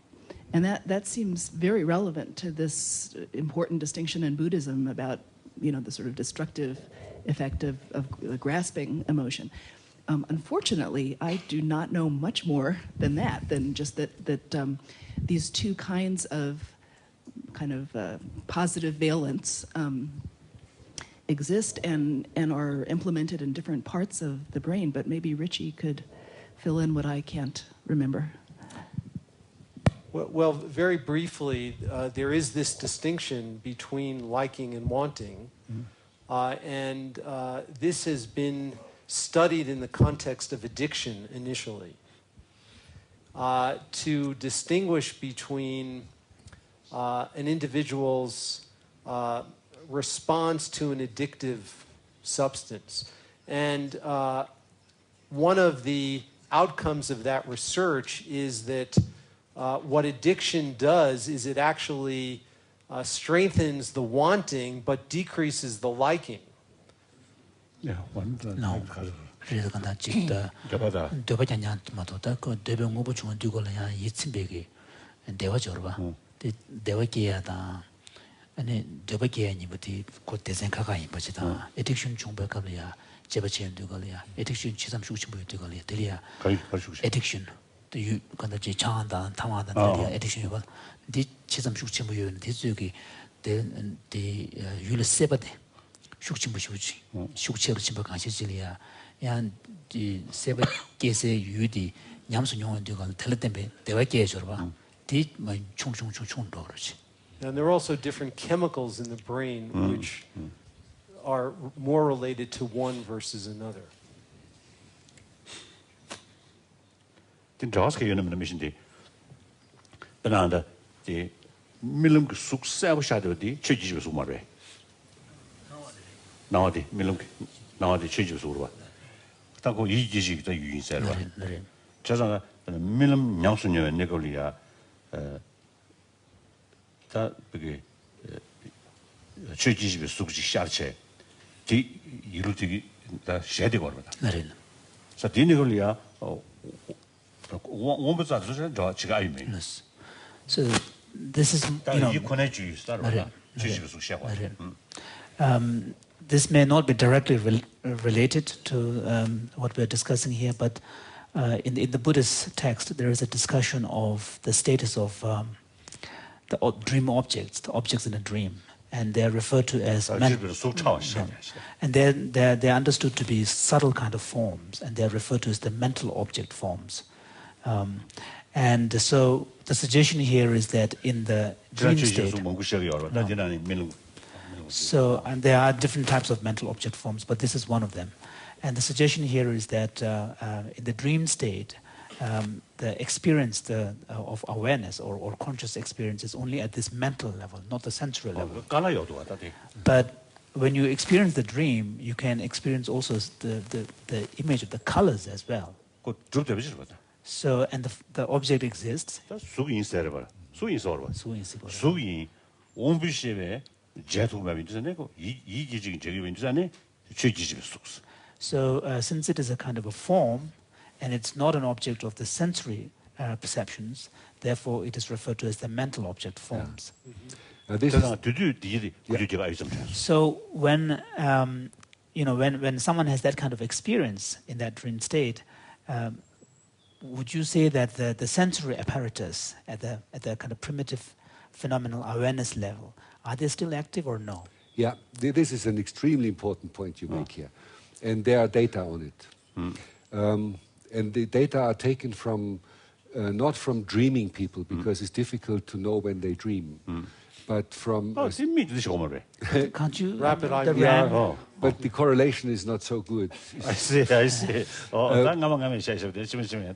And that seems very relevant to this important distinction in Buddhism about the sort of destructive effect of the grasping emotion. Unfortunately, I do not know much more than that, than just that these two kinds of positive valence exist and are implemented in different parts of the brain. But maybe Richie could fill in what I can't remember. Well, very briefly, there is this distinction between liking and wanting. And this has been studied in the context of addiction initially, to distinguish between an individual's response to an addictive substance. And one of the outcomes of that research is that what addiction does is it actually strengthens the wanting but decreases the liking. Yeah, one. No. 그래서 간다 직다 되버냐냐 맞다 그 대배 뭐부 중은 뒤걸냐 이침베기 대화 저봐 대화기야다 아니 대화기야니 뭐디 곧 대생각가 임버지다 addiction 중백가려야 제버체는 뒤걸야 addiction 치삼 죽지 뭐 뒤걸야 들이야 addiction 또 간다 지 장한다 탐하다 들이야 addiction 봐 디 치삼 죽지 뭐요 디즈기 대 율세버데 숙침부시우지 숙체로 침바 가시질이야 야디 세베 계세 유디 냠수 용원들과 텔레템베 대화계에 저봐 디뭐 총총총총 그러지. And there are also different chemicals in the brain which are more related to one versus another. Den draske genom den mission benanda de milum success shadow di chiji su marbe. 나와디 밀롱 나와디 취주소로 봐. 당고 이지지 더 유인세로 봐. 저자가 밀음 냥수녀 네걸리아 다 그게 취지집에 숙지 샤르체 디 이루티기 다 쉐디 거거든. 나린. 자 디니걸이야 원부자도 저 지가 아이메. Yes. So this is, you know, 이 권에 주의스다. 주의스 쉐고. this may not be directly related to what we're discussing here, but in the Buddhist text, there is a discussion of the status of the dream objects, the objects in a dream, and they're referred to as and they're understood to be subtle kind of forms, and they're referred to as the mental object forms. And so the suggestion here is that in the dream state, so, and there are different types of mental object forms, but this is one of them. And the suggestion here is that in the dream state, the experience of awareness or conscious experience is only at this mental level, not the sensory level. But when you experience the dream, you can experience also the image of the colors as well. So, and the object exists. So, since it is a kind of a form, and it's not an object of the sensory perceptions, therefore it is referred to as the mental object forms. So, when when someone has that kind of experience in that dream state, would you say that the sensory apparatus at the kind of primitive phenomenal awareness level, are they still active or no? Yeah, this is an extremely important point you make here. And there are data on it. And the data are taken from, not from dreaming people, because it's difficult to know when they dream, but from... Can't you wrap it on RAM? But the correlation is not so good. I see.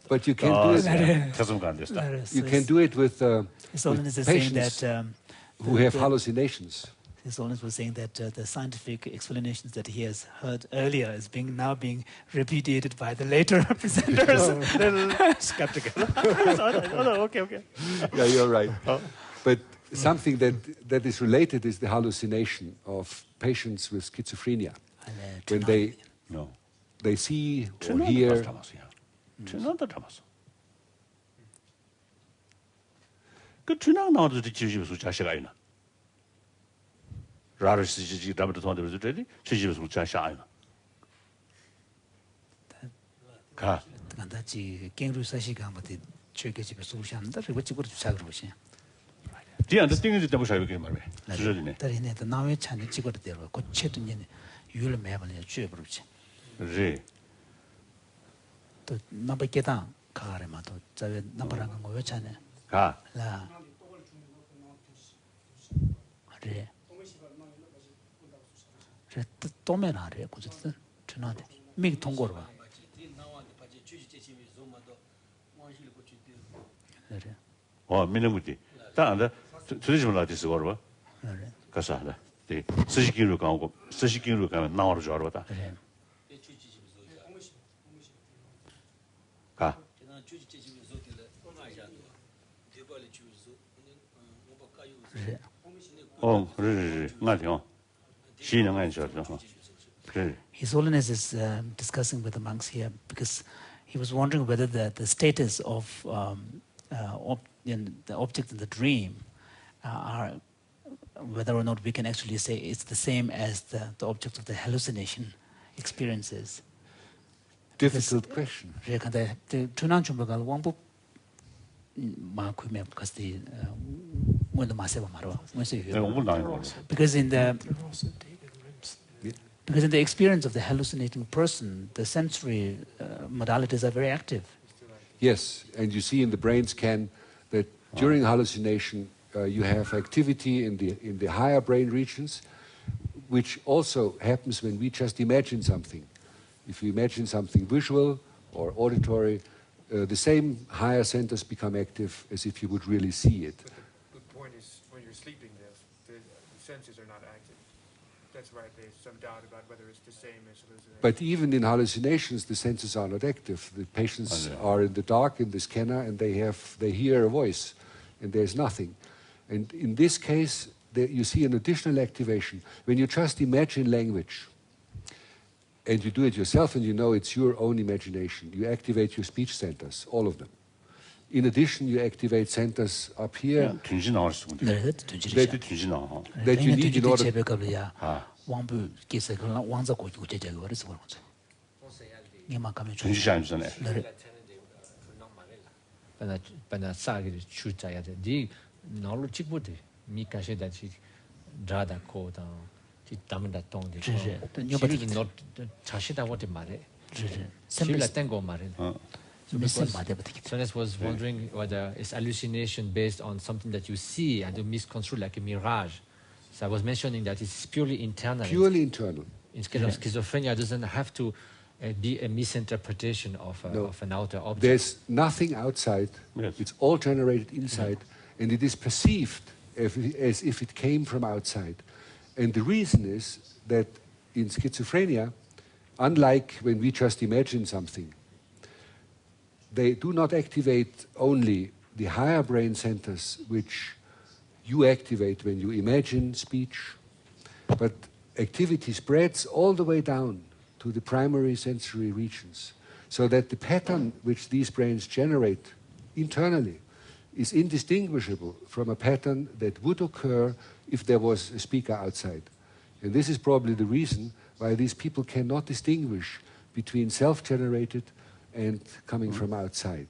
But you can do it. You can do it with patients who have hallucinations. His Holiness was saying that the scientific explanations that he has heard earlier is now being repudiated by the later presenters. Skeptical. Okay. Yeah, you're right. But something that is related is the hallucination of patients with schizophrenia. When they see or hear. The understanding is that we marry. The now China Chico there were Chetin, you'll have a church. The number get down, Karamato, number of China. La Tomenare, could it not make Tongorva? Oh, Minuti. Traditional like this or Casada. The Sishikiru come now or Jorvata. Oh, really? Nothing. She no answer. His Holiness is discussing with the monks here because he was wondering whether the status of the object in the dream are whether or not we can actually say it's the same as the object of the hallucination experiences. Difficult question. Because in the experience of the hallucinating person, the sensory modalities are very active. Yes, and you see in the brain scan that during hallucination you have activity in the higher brain regions, which also happens when we just imagine something. If you imagine something visual or auditory, the same higher centers become active as if you would really see it. The point is, when you're sleeping, the senses are not active. That's right. There's some doubt about whether it's the same as hallucination. But even in hallucinations, the senses are not active. The patients are in the dark in the scanner, and they hear a voice, and there's nothing. And in this case, you see an additional activation. When you just imagine language, and you do it yourself, and you know it's your own imagination. You activate your speech centers, all of them. In addition, you activate centers up here that you need in order. Sonia was wondering whether it's hallucination based on something that you see and you misconstrue like a mirage. So I was mentioning that it's purely internal. Purely internal. Instead of schizophrenia, it doesn't have to be a misinterpretation of an outer object. There's nothing outside. Yes. It's all generated inside, and it is perceived as if it came from outside. And the reason is that in schizophrenia, unlike when we just imagine something, they do not activate only the higher brain centers which you activate when you imagine speech, but activity spreads all the way down to the primary sensory regions, so that the pattern which these brains generate internally is indistinguishable from a pattern that would occur if there was a speaker outside. And this is probably the reason why these people cannot distinguish between self-generated and coming from outside.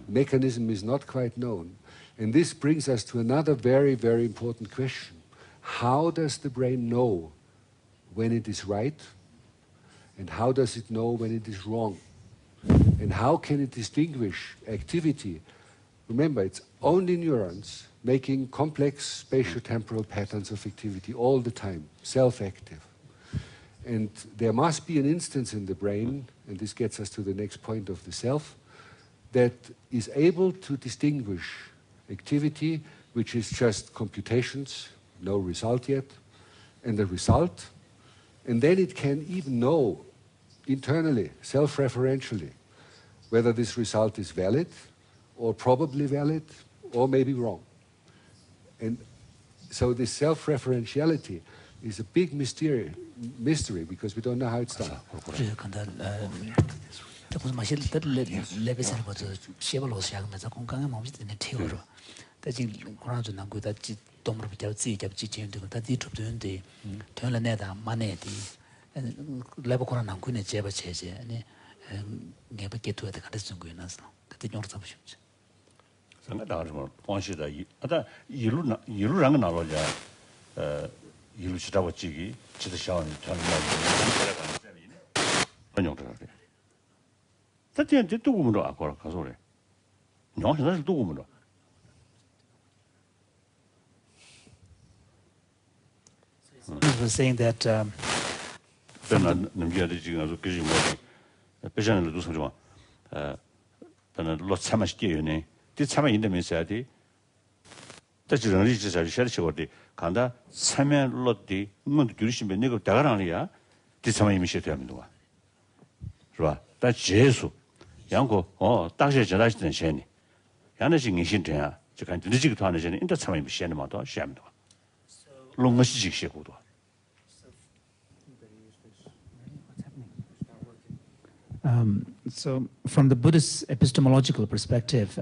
Mechanism is not quite known. And this brings us to another very, very important question. How does the brain know when it is right? And how does it know when it is wrong? And how can it distinguish activity? Remember, it's only neurons making complex spatiotemporal patterns of activity all the time, self-active. And there must be an instance in the brain, and this gets us to the next point of the self, that is able to distinguish activity, which is just computations, no result yet, and the result. And then it can even know internally, self-referentially, whether this result is valid, or probably valid, or maybe wrong. And so this self-referentiality is a big mystery because we don't know how it's done. was saying that so from the Buddhist epistemological perspective,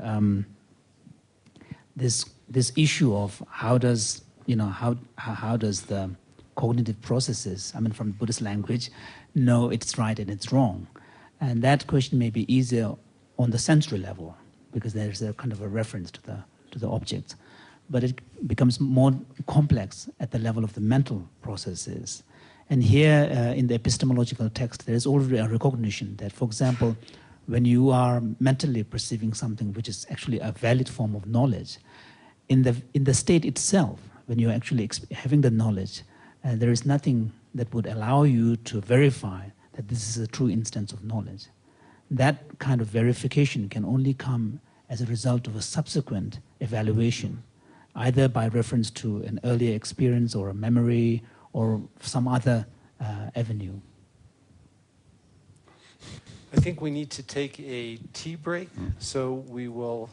this issue of how does the cognitive processes, I mean from Buddhist language, know it's right and it's wrong, and that question may be easier on the sensory level because there's a kind of a reference to the object, but it becomes more complex at the level of the mental processes. And here in the epistemological text, there is already a recognition that, for example, when you are mentally perceiving something which is actually a valid form of knowledge, in the state itself, when you're actually having the knowledge, there is nothing that would allow you to verify that this is a true instance of knowledge. That kind of verification can only come as a result of a subsequent evaluation, either by reference to an earlier experience or a memory or some other avenue. I think we need to take a tea break, so we will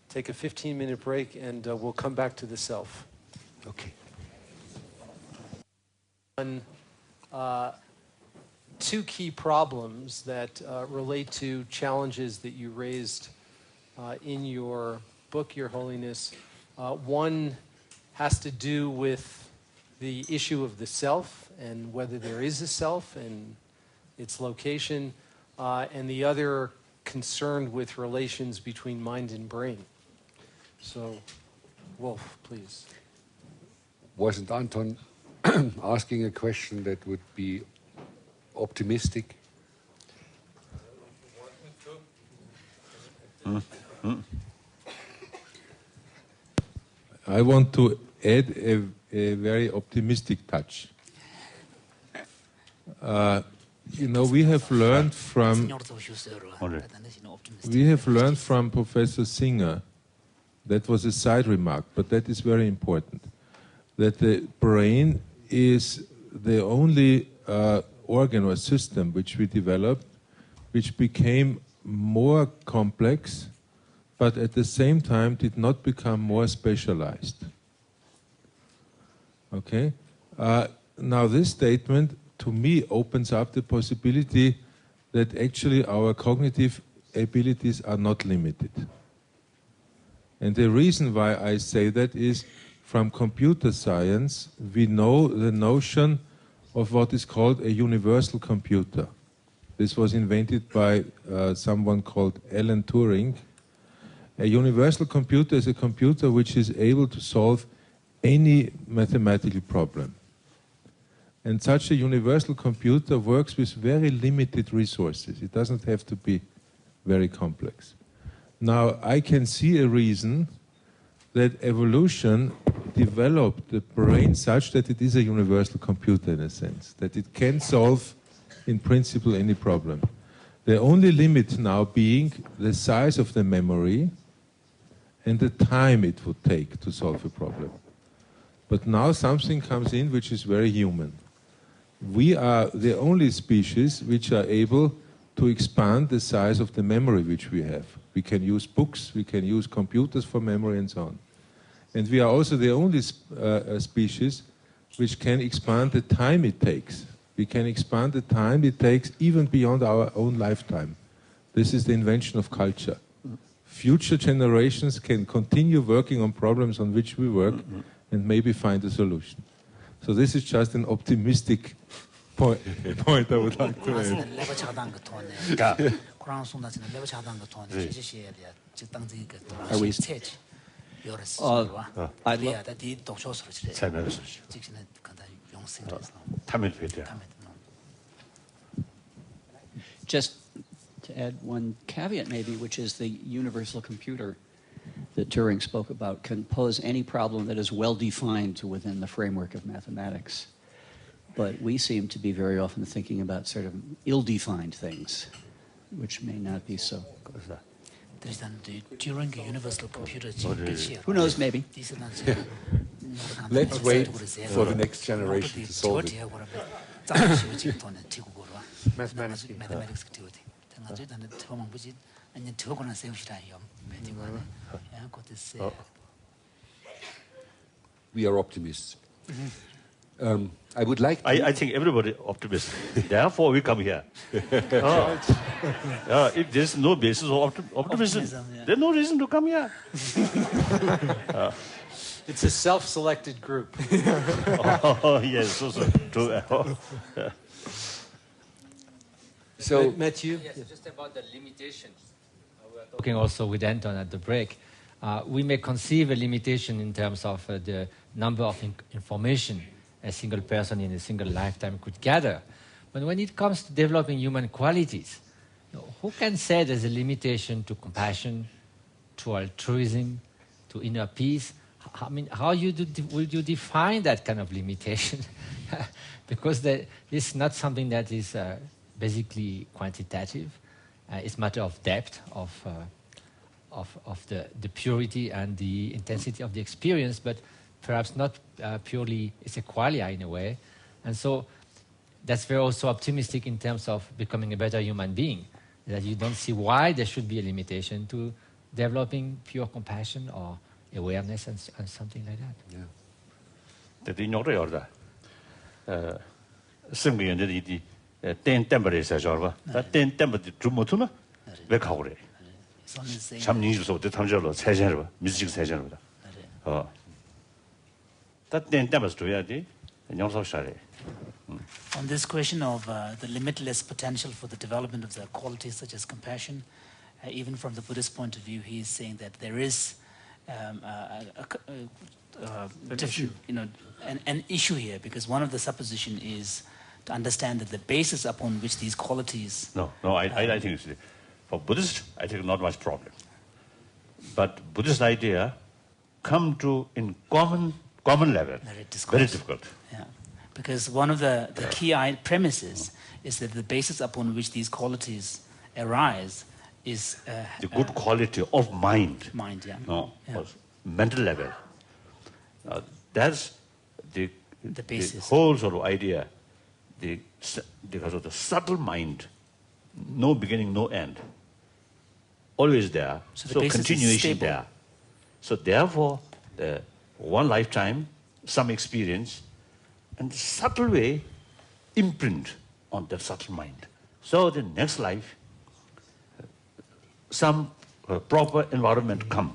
take a 15-minute break and we'll come back to the self. Okay. two key problems that relate to challenges that you raised in your book, Your Holiness. One has to do with the issue of the self and whether there is a self and its location, and the other concerned with relations between mind and brain. So, Wolf, please. Wasn't Anton asking a question that would be optimistic? I want to add a very optimistic touch. We have learned from Professor Singer, that was a side remark, but that is very important, that the brain is the only organ or system which we developed, which became more complex, but at the same time did not become more specialized. Okay? Now this statement, to me, opens up the possibility that actually our cognitive abilities are not limited. And the reason why I say that is, from computer science, we know the notion of what is called a universal computer. This was invented by someone called Alan Turing. A universal computer is a computer which is able to solve any mathematical problem. And such a universal computer works with very limited resources. It doesn't have to be very complex. Now, I can see a reason that evolution developed the brain such that it is a universal computer in a sense, that it can solve, in principle, any problem. The only limit now being the size of the memory and the time it would take to solve a problem. But now something comes in which is very human. We are the only species which are able to expand the size of the memory which we have. We can use books, we can use computers for memory and so on. And we are also the only species which can expand the time it takes. We can expand the time it takes even beyond our own lifetime. This is the invention of culture. Future generations can continue working on problems on which we work and maybe find a solution. So this is just an optimistic point I would like to add. Just to add one caveat maybe, which is the universal computer that Turing spoke about can pose any problem that is well defined within the framework of mathematics. But we seem to be very often thinking about sort of ill-defined things, which may not be so. Who knows, maybe. Let's wait for the next generation to solve it. Mathematics. We are optimists. I would like to... I think everybody optimistic. Therefore, we come here. If there's no basis of optimism, there's no reason to come here. It's a self-selected group. Oh, yes, also true. So, Matthieu? Yes, just about the limitations. We were talking also with Anton at the break. We may conceive a limitation in terms of the number of information a single person in a single lifetime could gather. But when it comes to developing human qualities, who can say there's a limitation to compassion, to altruism, to inner peace? I mean, how would you define that kind of limitation? Because it's not something that is basically quantitative. It's a matter of depth, of the purity and the intensity of the experience, but perhaps not purely, it's a qualia in a way. And so that's very also optimistic in terms of becoming a better human being, that you don't see why there should be a limitation to developing pure compassion or awareness and something like that. Yeah. The ignorance of that. Simply, ten temperate 사죠. 다 ten temperate 좀 못으나 왜 가고 그래. 참 인지서 때 탐절로 세전으로 뮤직 세전으로. 다 ten temperate 줘야지. 영서 샤래. On this question of the limitless potential for the development of the qualities such as compassion, even from the Buddhist point of view, he is saying that there is an issue here, because one of the supposition is to understand that the basis upon which these qualities... I think it's, for Buddhist, I think not much problem. But Buddhist idea come to in common level, very difficult. Yeah. Because one of the key premises is that the basis upon which these qualities arise is... the good quality of mind. Mind, yeah. Mental level. That's the basis. The whole sort of idea. Because of the subtle mind, no beginning, no end. Always there. So continuation there. So therefore, one lifetime, some experience, and the subtle way imprint on that subtle mind. So the next life, some proper environment come.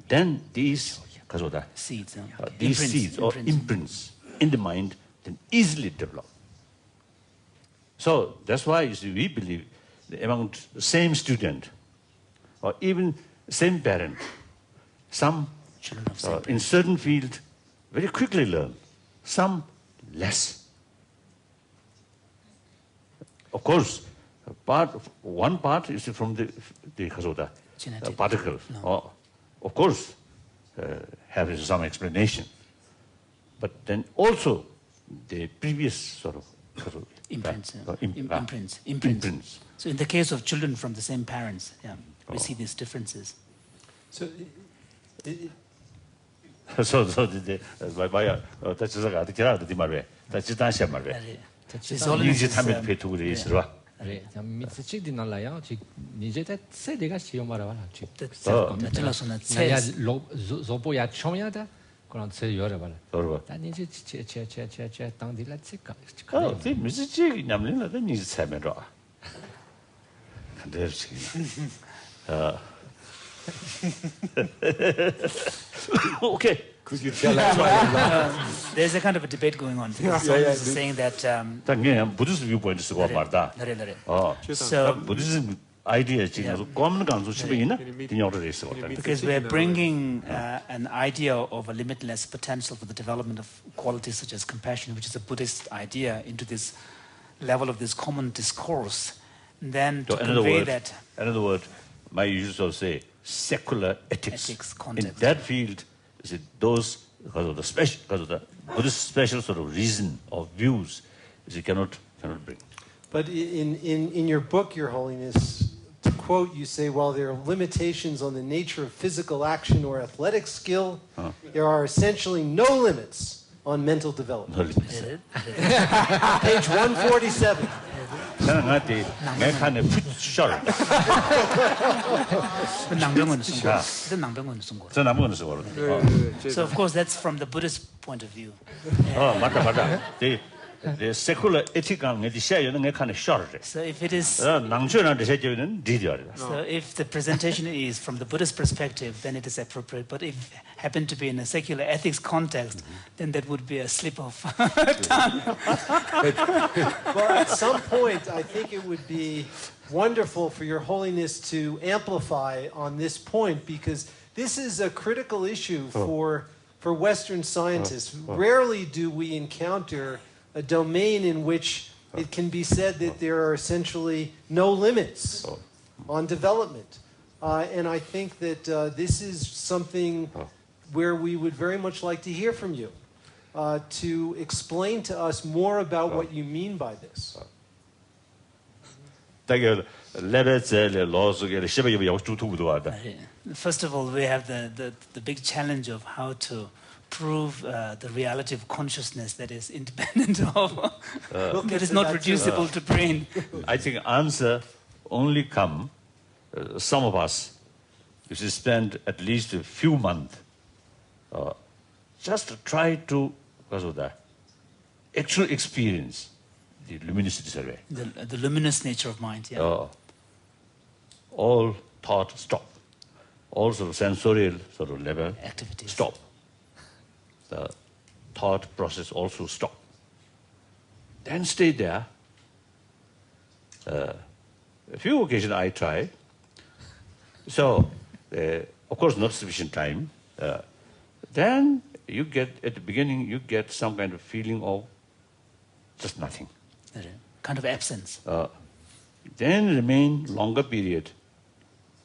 Then these seeds, these seeds or imprints in the mind then easily develop. So that's why you see, we believe that among the same student or even same parent, some in certain field very quickly learn, some less. Of course, one part is from the particle. No. Of course, have some explanation. But then also the previous sort of imprints. Imprints. So in the case of children from the same parents, we see these differences. So Okay. Could you tell us why? There's a kind of a debate going on. Someone is saying that... Buddhist viewpoint is So Buddhism idea because we're bringing an idea of a limitless potential for the development of qualities such as compassion, which is a Buddhist idea, into this level of this common discourse. And then to convey that... Another word, my usual say, secular ethics context. In that field, is it those because of the Buddhist special sort of reason or views, is it cannot bring. But in your book, Your Holiness, to quote, you say, while there are limitations on the nature of physical action or athletic skill, there are essentially no limits on mental development. No limits. Page 147. So of course that's from the Buddhist point of view. The secular ethic so if it is so if the presentation is from the Buddhist perspective, then it is appropriate. But if it happened to be in a secular ethics context, then that would be a slip of tongue. Well, at some point, I think it would be wonderful for Your Holiness to amplify on this point, because this is a critical issue for Western scientists. Rarely do we encounter a domain in which it can be said that there are essentially no limits on development. And I think that this is something where we would very much like to hear from you, to explain to us more about what you mean by this. First of all, we have the big challenge of how to prove the reality of consciousness that is independent of, that is not reducible to brain. I think answer only come, some of us, if you spend at least a few months, just try to, because of that, actual experience the luminosity survey. The luminous nature of mind, yeah. All thought stop. All sort of sensorial sort of level Activities. stop. The thought process also stop. Then stay there. A few occasions I try. So, of course, not sufficient time. Then you get, at the beginning, you get some kind of feeling of just nothing. Kind of absence. Then remain longer period.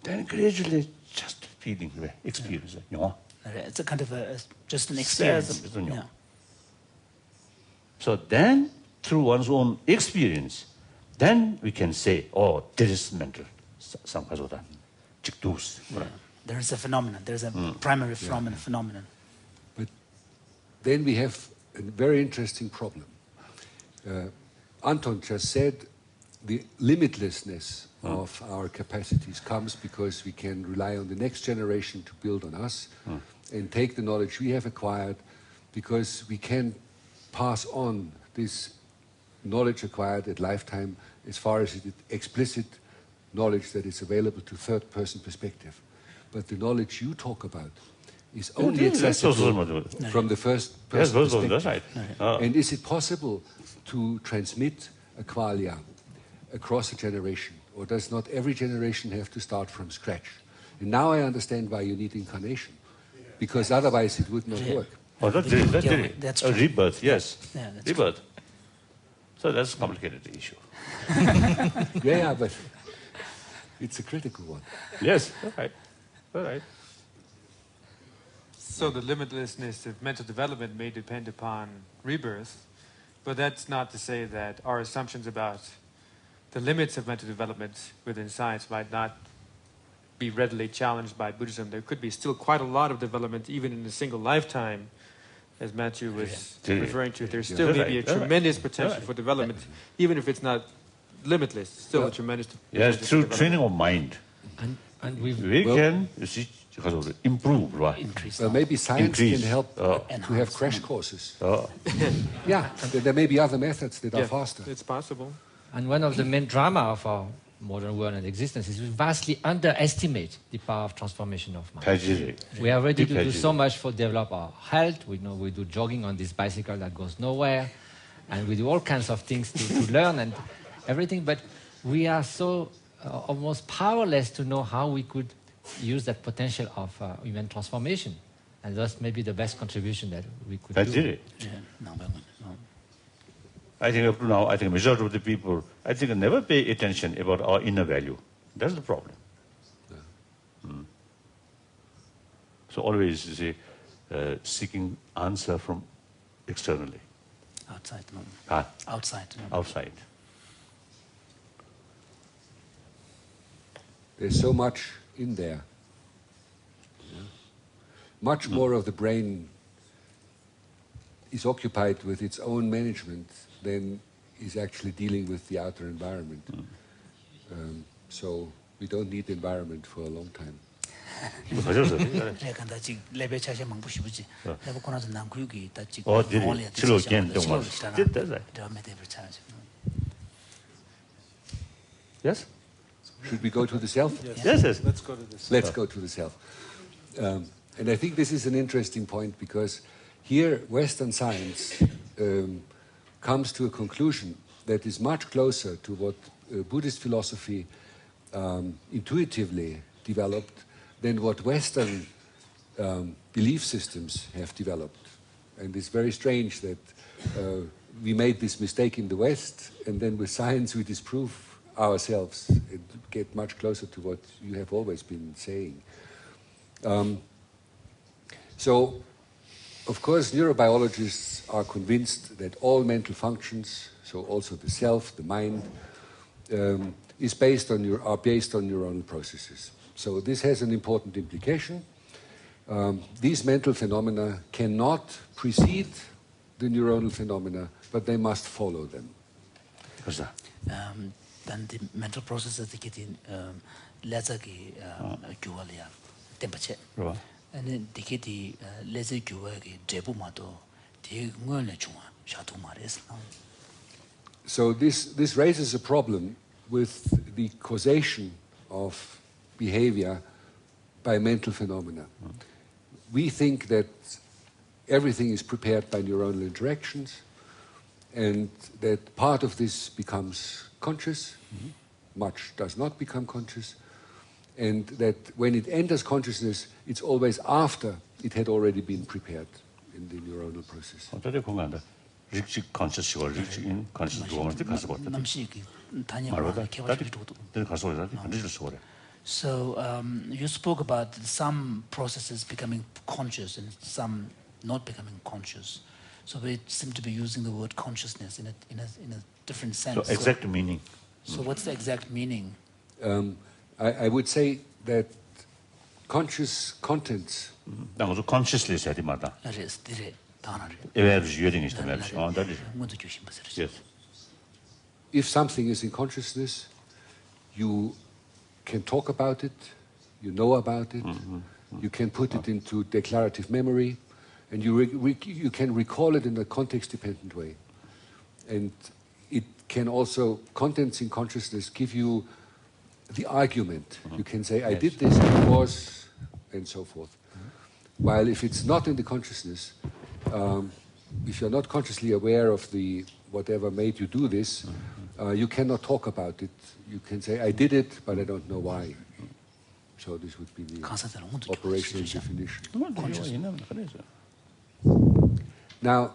Then gradually just feeling, experience. It's a kind of just an experience. Yeah. So then, through one's own experience, then we can say, oh, there is mental. There is a phenomenon. There is a primary phenomenon. But then we have a very interesting problem. Anton just said the limitlessness of our capacities comes because we can rely on the next generation to build on us and take the knowledge we have acquired, because we can pass on this knowledge acquired at lifetime as far as it is explicit knowledge that is available to third-person perspective. But the knowledge you talk about is only accessible from the first-person perspective. And is it possible to transmit a qualia across a generation? Or does not every generation have to start from scratch? And now I understand why you need incarnation, because otherwise it would not work. Oh, that's a rebirth, yes. Yeah, rebirth. So that's a complicated issue. Yeah, but it's a critical one. Yes, all right. So the limitlessness of mental development may depend upon rebirth, but that's not to say that our assumptions about the limits of mental development within science might not be readily challenged by Buddhism. There could be still quite a lot of development even in a single lifetime, as Matthieu was referring to. There's still maybe a tremendous potential for development, even if it's not limitless. Still a tremendous potential. Yes, through training of mind. And we can improve, right? Well, maybe science can help to have crash courses. Yeah, there may be other methods that are faster. It's possible. And one of the main drama of our modern world and existence is we vastly underestimate the power of transformation of mind. We are ready to do so much for develop our health. We know we do jogging on this bicycle that goes nowhere, and we do all kinds of things to learn and everything, but we are so almost powerless to know how we could use that potential of human transformation. And that's maybe the best contribution that we could do. I think up to now, I think majority of the people, I think, never pay attention about our inner value. That's the problem. So always you see, seeking answer from externally. Outside. Outside. There's so much in there. Much more of the brain is occupied with its own management than is actually dealing with the outer environment. So we don't need the environment for a long time. Yes? Should we go to the self? Yes. Let's go to the self. Let's go to the self. And I think this is an interesting point, because here Western science comes to a conclusion that is much closer to what Buddhist philosophy intuitively developed than what Western belief systems have developed. And it's very strange that we made this mistake in the West, and then with science we disprove ourselves and get much closer to what you have always been saying. So, of course, neurobiologists are convinced that all mental functions, so also the self, the mind, are based on neuronal processes. So this has an important implication. These mental phenomena cannot precede the neuronal phenomena, but they must follow them. What's that? Then the mental processes that get in lazaki gualia temperature. And then they get the lazaki debu mato, the ngole chuma, shatu mares. So this raises a problem with the causation of behavior by mental phenomena. We think that everything is prepared by neuronal interactions, and that part of this becomes conscious, much does not become conscious, and that when it enters consciousness, it's always after it had already been prepared in the neuronal process. So you spoke about some processes becoming conscious and some not becoming conscious. So we seem to be using the word consciousness in a different sense. So exact meaning. So what's the exact meaning? I would say that conscious contents. Consciously said it. Yes. If something is in consciousness, you can talk about it, you know about it, you can put it into declarative memory, and you can recall it in a context-dependent way. And it can also, contents in consciousness give you the argument. You can say, I did this because, and so forth. While if it's not in the consciousness, if you're not consciously aware of the whatever made you do this, you cannot talk about it. You can say, I did it, but I don't know why. So this would be the operational definition. Now,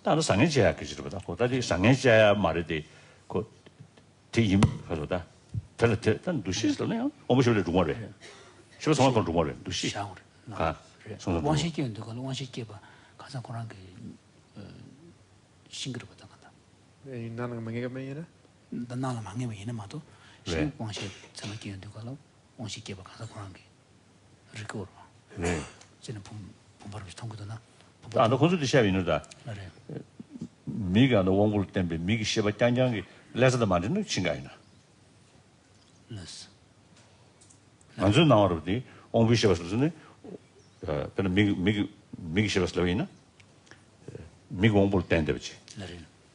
다른 상해제야 그지로다. 고다리 상해제야 말이지. 그 대임 하도다. 별단 두시스도네요. 어머셔를 중얼해. 시버 성한 중얼해. 두시. 아. 원시기인도 그 원시기 봐. 가장 그런 게 싱그러 보다 간다. 네, 나는 망해가 매이나? 나는 망해 매이나 마도. 신 원시 전기인도 그 원시기 봐. 가장 그런 게 리코로. 네. 저는 본바로 통고도나. 아, 너 건설도 시합이 있는다. 그래. 미가 너 원골 때문에 미기 시합 짱짱이 레서도 만드는 친가이나. 레스. 완전 나와르디 원비 시합에서는 그는 미기 시합에서 있나? 미기 원골 때인데 그렇지.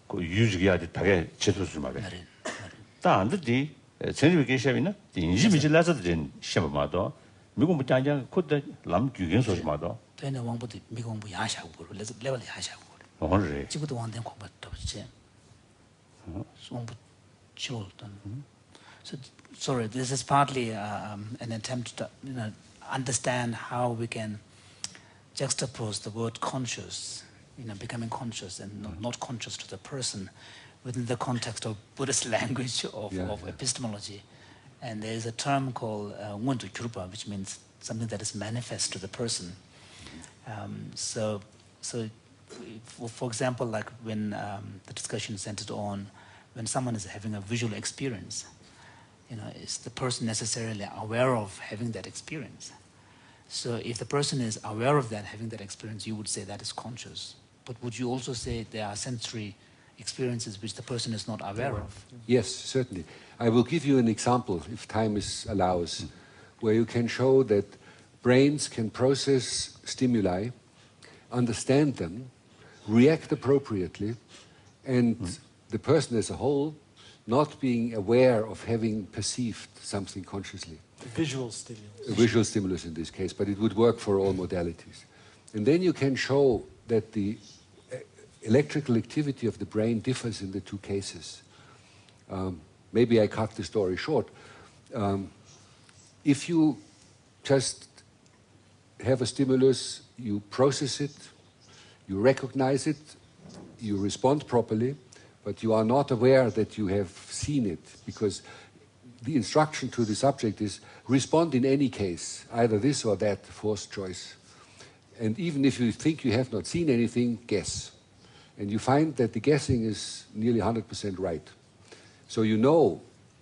그 유지기야 되게 제대로 좀 말해. 다 안들디 전에 시합이나 인지미지 레서도 된 시합마다 미국 뭐 짱짱 코드 람 규경 소리마다 되는 왕부도 미공부 야샤고 레벨 야샤고 그래. 지금도 왕된 공부도 없지. 왕부 치료던. So sorry, this is partly an attempt to understand how we can juxtapose the word conscious, becoming conscious and not conscious to the person within the context of Buddhist language of epistemology. And there is a term called ngundu kyurpa, which means something that is manifest to the person. So for example, like when the discussion centered on when someone is having a visual experience, is the person necessarily aware of having that experience? So if the person is aware of that, having that experience, you would say that is conscious. But would you also say there are sensory experiences which the person is not aware of? Yes, certainly. I will give you an example, if time allows, where you can show that brains can process stimuli, understand them, react appropriately, and the person as a whole not being aware of having perceived something consciously. Visual stimulus. A visual stimulus in this case, but it would work for all modalities. And then you can show that the electrical activity of the brain differs in the two cases. Maybe I cut the story short. If you just have a stimulus, you process it, you recognize it, you respond properly, but you are not aware that you have seen it, because the instruction to the subject is respond in any case, either this or that, forced choice. And even if you think you have not seen anything, guess. And you find that the guessing is nearly 100% right. So you know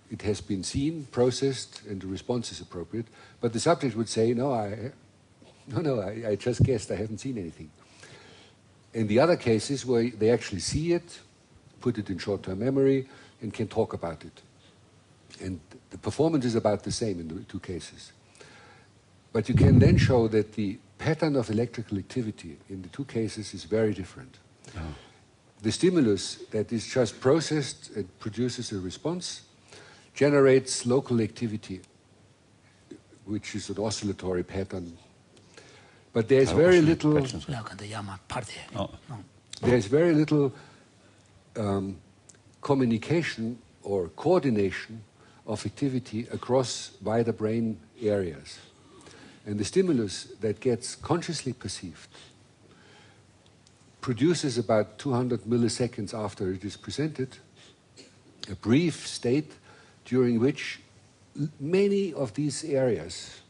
it has been seen, processed, and the response is appropriate, but the subject would say, no, I just guessed, I haven't seen anything. And the other cases where they actually see it, put it in short-term memory, and can talk about it. And the performance is about the same in the two cases. But you can then show that the pattern of electrical activity in the two cases is very different. Oh. The stimulus that is just processed and produces a response generates local activity, which is an oscillatory pattern. But there's very little. There's very little communication or coordination of activity across wider brain areas. And the stimulus that gets consciously perceived produces about 200 milliseconds after it is presented a brief state during which many of these areas,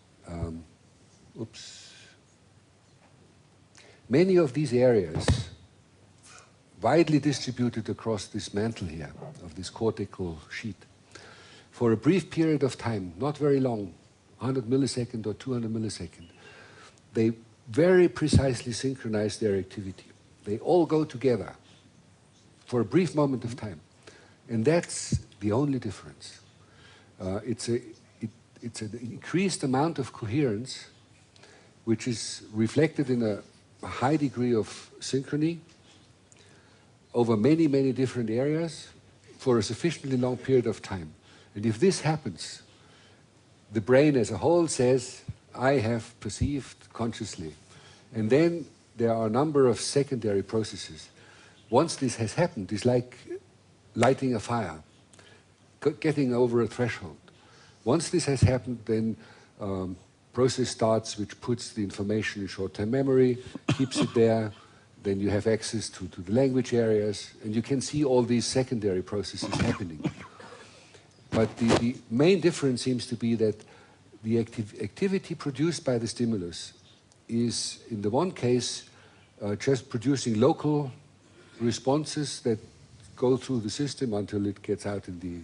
many of these areas widely distributed across this mantle here of this cortical sheet, for a brief period of time, not very long, 100 milliseconds or 200 milliseconds, they very precisely synchronize their activity. They all go together for a brief moment of time. And that's the only difference. It's an increased amount of coherence, which is reflected in a high degree of synchrony over many, many different areas for a sufficiently long period of time. And if this happens, the brain as a whole says, I have perceived consciously. And then there are a number of secondary processes. Once this has happened, it's like lighting a fire, getting over a threshold. Once this has happened, then process starts which puts the information in short-term memory, keeps it there, then you have access to the language areas, and you can see all these secondary processes happening. But the main difference seems to be that the activity produced by the stimulus is, in the one case, just producing local responses that go through the system until it gets out in the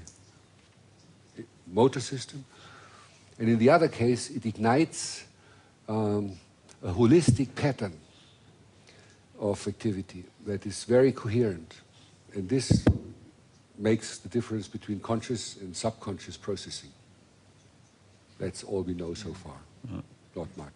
motor system. And in the other case, it ignites a holistic pattern of activity that is very coherent. And this makes the difference between conscious and subconscious processing. That's all we know so far. Not much.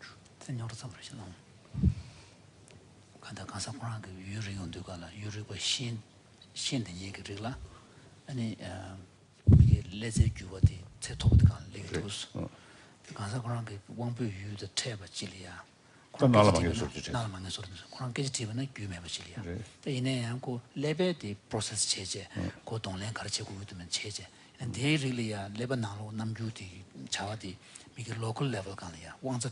And they really labor now namjuti chawadi make local level kan ya wangza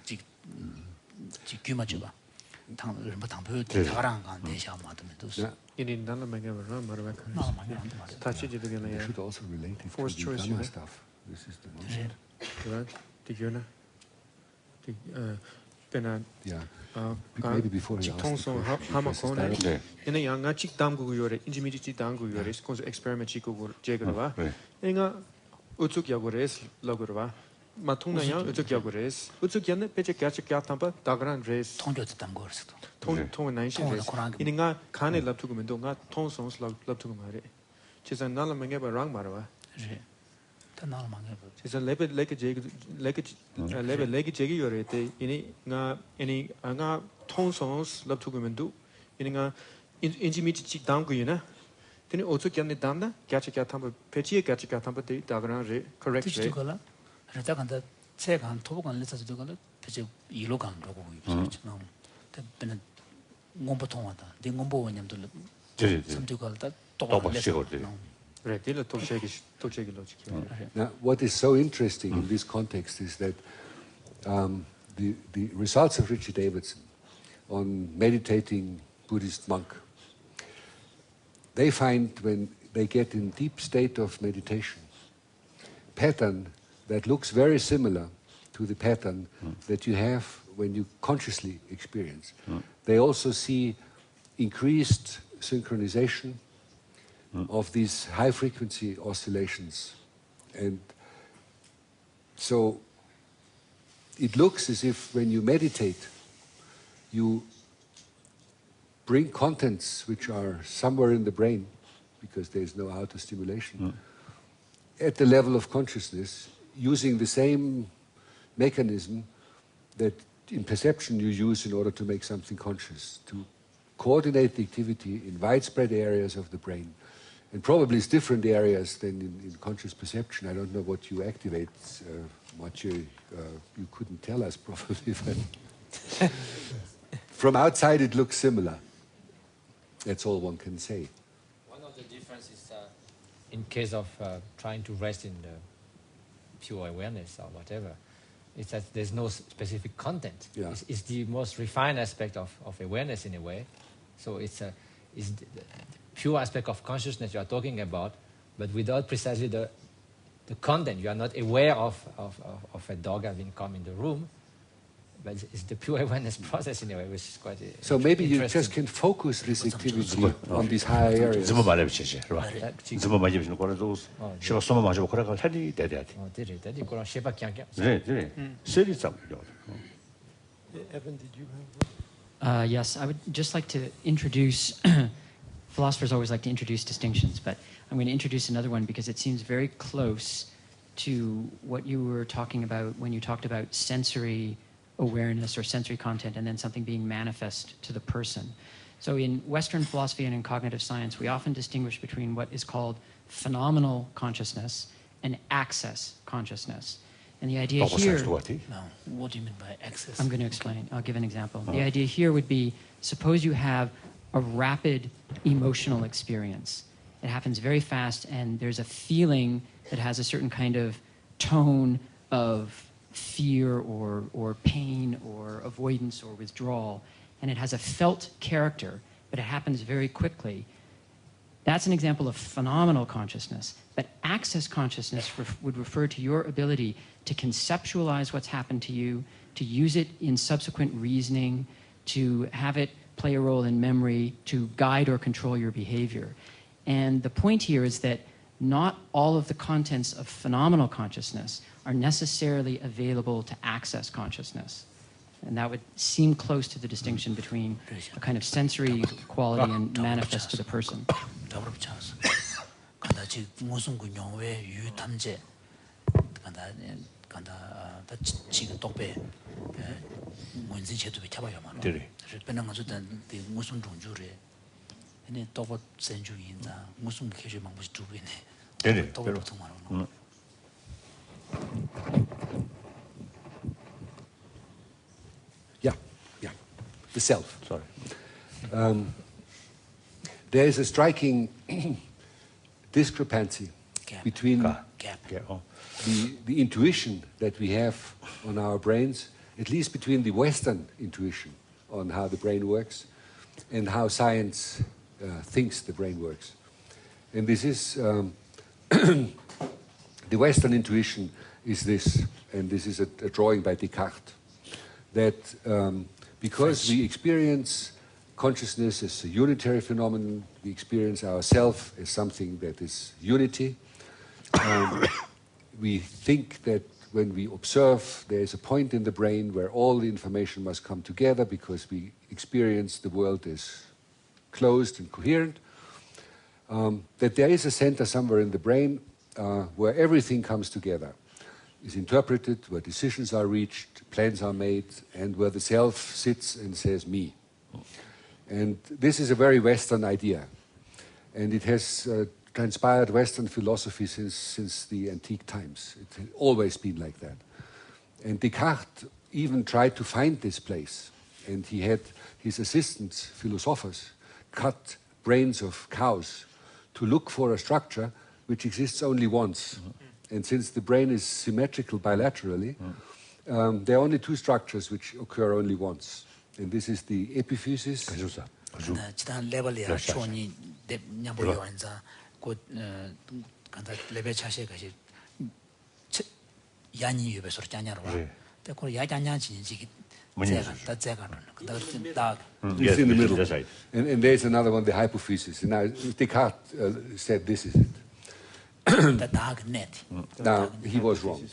ji gyumajiba tang rimba tangpyo tarang kan de sha ma de dos in nana manga marwa kan touch it again ya should also relate it forced to choice the stuff. This is the most right diguna pena maybe before you ask in a young chick damgu yore intermediate damgu yore cause experiment chico jegova inga utsuk yagores logorva matuna yang utsuk yagores utsuk yanne peche kacha katamba dagran race 통조 담고스 통 nine race inga kane lab to nga tong songs lab to mare chesa nala menge ba rang marwa chesa lebe leke jegi yore te ini nga tong songs lab to mendo inga intermediate damgu yina tene otsuk yanne damda kacha katamba peche kacha katamba de dagran re correct re 그러다 간다 제가 토보간 레서도 가는 대체 이로 가는 거고 있죠. 근데 공부 통하다. 네 공부 원념들 섬주가다 똑바로 레서. Right, 딜러 독책이 로직. Now, what is so interesting in this context is that the results of Richard Davidson on meditating Buddhist monk, they find when they get in deep state of meditation, pattern that looks very similar to the pattern that you have when you consciously experience. They also see increased synchronization of these high-frequency oscillations. And so it looks as if when you meditate, you bring contents which are somewhere in the brain, because there is no outer stimulation, at the level of consciousness, using the same mechanism that in perception you use in order to make something conscious, to coordinate the activity in widespread areas of the brain. And probably it's different areas than in conscious perception. I don't know what you activate, Matthieu. You couldn't tell us probably. But from outside it looks similar. That's all one can say. One of the differences in case of trying to rest in the pure awareness or whatever, is that there's no specific content. Yeah. It's the most refined aspect of awareness in a way. So it's the pure aspect of consciousness you are talking about, but without precisely the content. You are not aware of a dog having come in the room, but it's the pure awareness process in a way, which is quite so maybe you just can focus this activity on these higher areas. Evan, did you have? Yes, I would just like to introduce, philosophers always like to introduce distinctions, but I'm going to introduce another one because it seems very close to what you were talking about when you talked about sensory awareness or sensory content and then something being manifest to the person. So in Western philosophy and in cognitive science, we often distinguish between what is called phenomenal consciousness and access consciousness. And the idea here... No, what do you mean by access? I'm going to explain. I'll give an example. The idea here would be, suppose you have a rapid emotional experience. It happens very fast, and there's a feeling that has a certain kind of tone of fear or pain or avoidance or withdrawal, and it has a felt character, but it happens very quickly. That's an example of phenomenal consciousness, but access consciousness would refer to your ability to conceptualize what's happened to you, to use it in subsequent reasoning, to have it play a role in memory, to guide or control your behavior. And the point here is that not all of the contents of phenomenal consciousness are necessarily available to access consciousness. And that would seem close to the distinction between a kind of sensory quality and manifest to the person. Yeah, the self. Sorry. There is a striking discrepancy between the intuition that we have on our brains, at least between the Western intuition on how the brain works and how science thinks the brain works. And this is, the Western intuition is this, and this is a drawing by Descartes, that because we experience consciousness as a unitary phenomenon, we experience ourself as something that is unity. We think that when we observe, there is a point in the brain where all the information must come together because we experience the world as closed and coherent. That there is a center somewhere in the brain where everything comes together, is interpreted, where decisions are reached, plans are made, and where the self sits and says, me. And this is a very Western idea. And it has transpired Western philosophy since the antique times. It has always been like that. And Descartes even tried to find this place. And he had his assistants, philosophers, cut brains of cows to look for a structure which exists only once. And since the brain is symmetrical bilaterally, there are only two structures which occur only once. And this is the epiphysis. It's in the middle. That's right. And there's another one, the hypophysis. And now Descartes said this is it. The dark net. Now, he was wrong.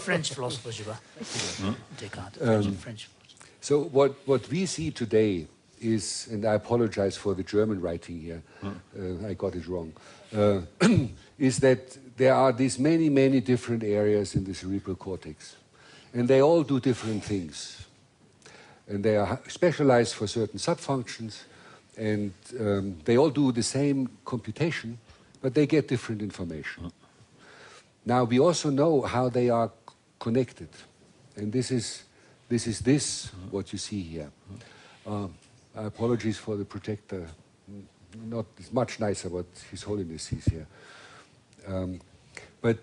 French philosopher, Descartes. French. So what we see today is, and I apologize for the German writing here, I got it wrong, is that there are these many, many different areas in the cerebral cortex. And they all do different things. And they are specialized for certain subfunctions, and they all do the same computation, but they get different information. Now, we also know how they are connected. And this is what you see here. Apologies for the projector. Not it's much nicer what His Holiness sees here. But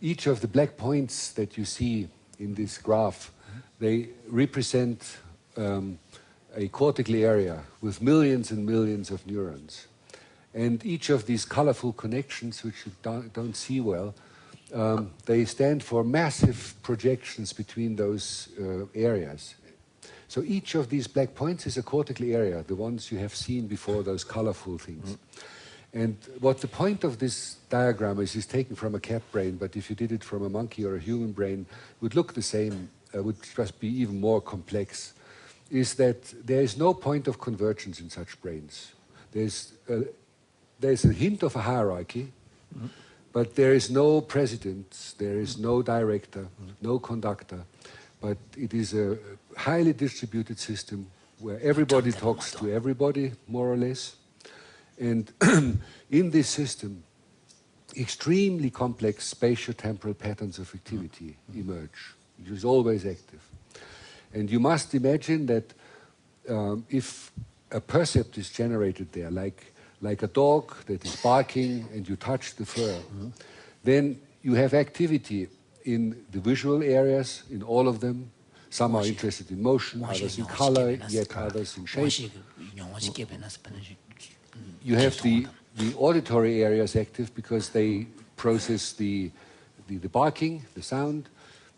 each of the black points that you see in this graph, they represent a cortical area with millions and millions of neurons. And each of these colorful connections, which you don't see well, they stand for massive projections between those areas. So each of these black points is a cortical area, the ones you have seen before, those colorful things. And what the point of this diagram is taken from a cat brain, but if you did it from a monkey or a human brain, it would look the same, would just be even more complex, is that there is no point of convergence in such brains. There's a hint of a hierarchy, but there is no president, there is no director, no conductor, but it is a highly distributed system where everybody talks to everybody, more or less. And in this system, extremely complex spatio-temporal patterns of activity emerge. It is always active. And you must imagine that if a percept is generated there, like a dog that is barking and you touch the fur, then you have activity in the visual areas, in all of them. Some are interested in motion, others in color, yet others in shape. You have the auditory areas active because they process the barking, the sound,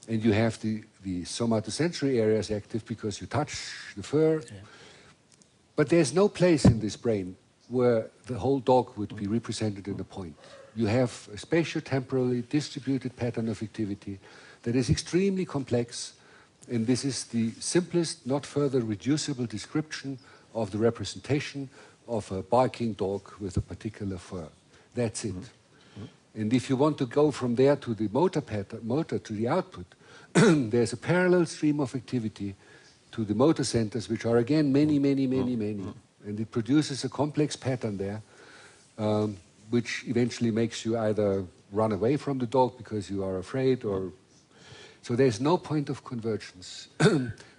and you have the somatosensory areas active because you touch the fur. But there's no place in this brain where the whole dog would be represented in a point. You have a spatio-temporally distributed pattern of activity that is extremely complex, and this is the simplest, not further reducible description of the representation of a barking dog with a particular fur. That's it. And if you want to go from there to the motor to the output, there's a parallel stream of activity to the motor centers, which are again many, many, many, many. And it produces a complex pattern there, which eventually makes you either run away from the dog because you are afraid, or... So there's no point of convergence.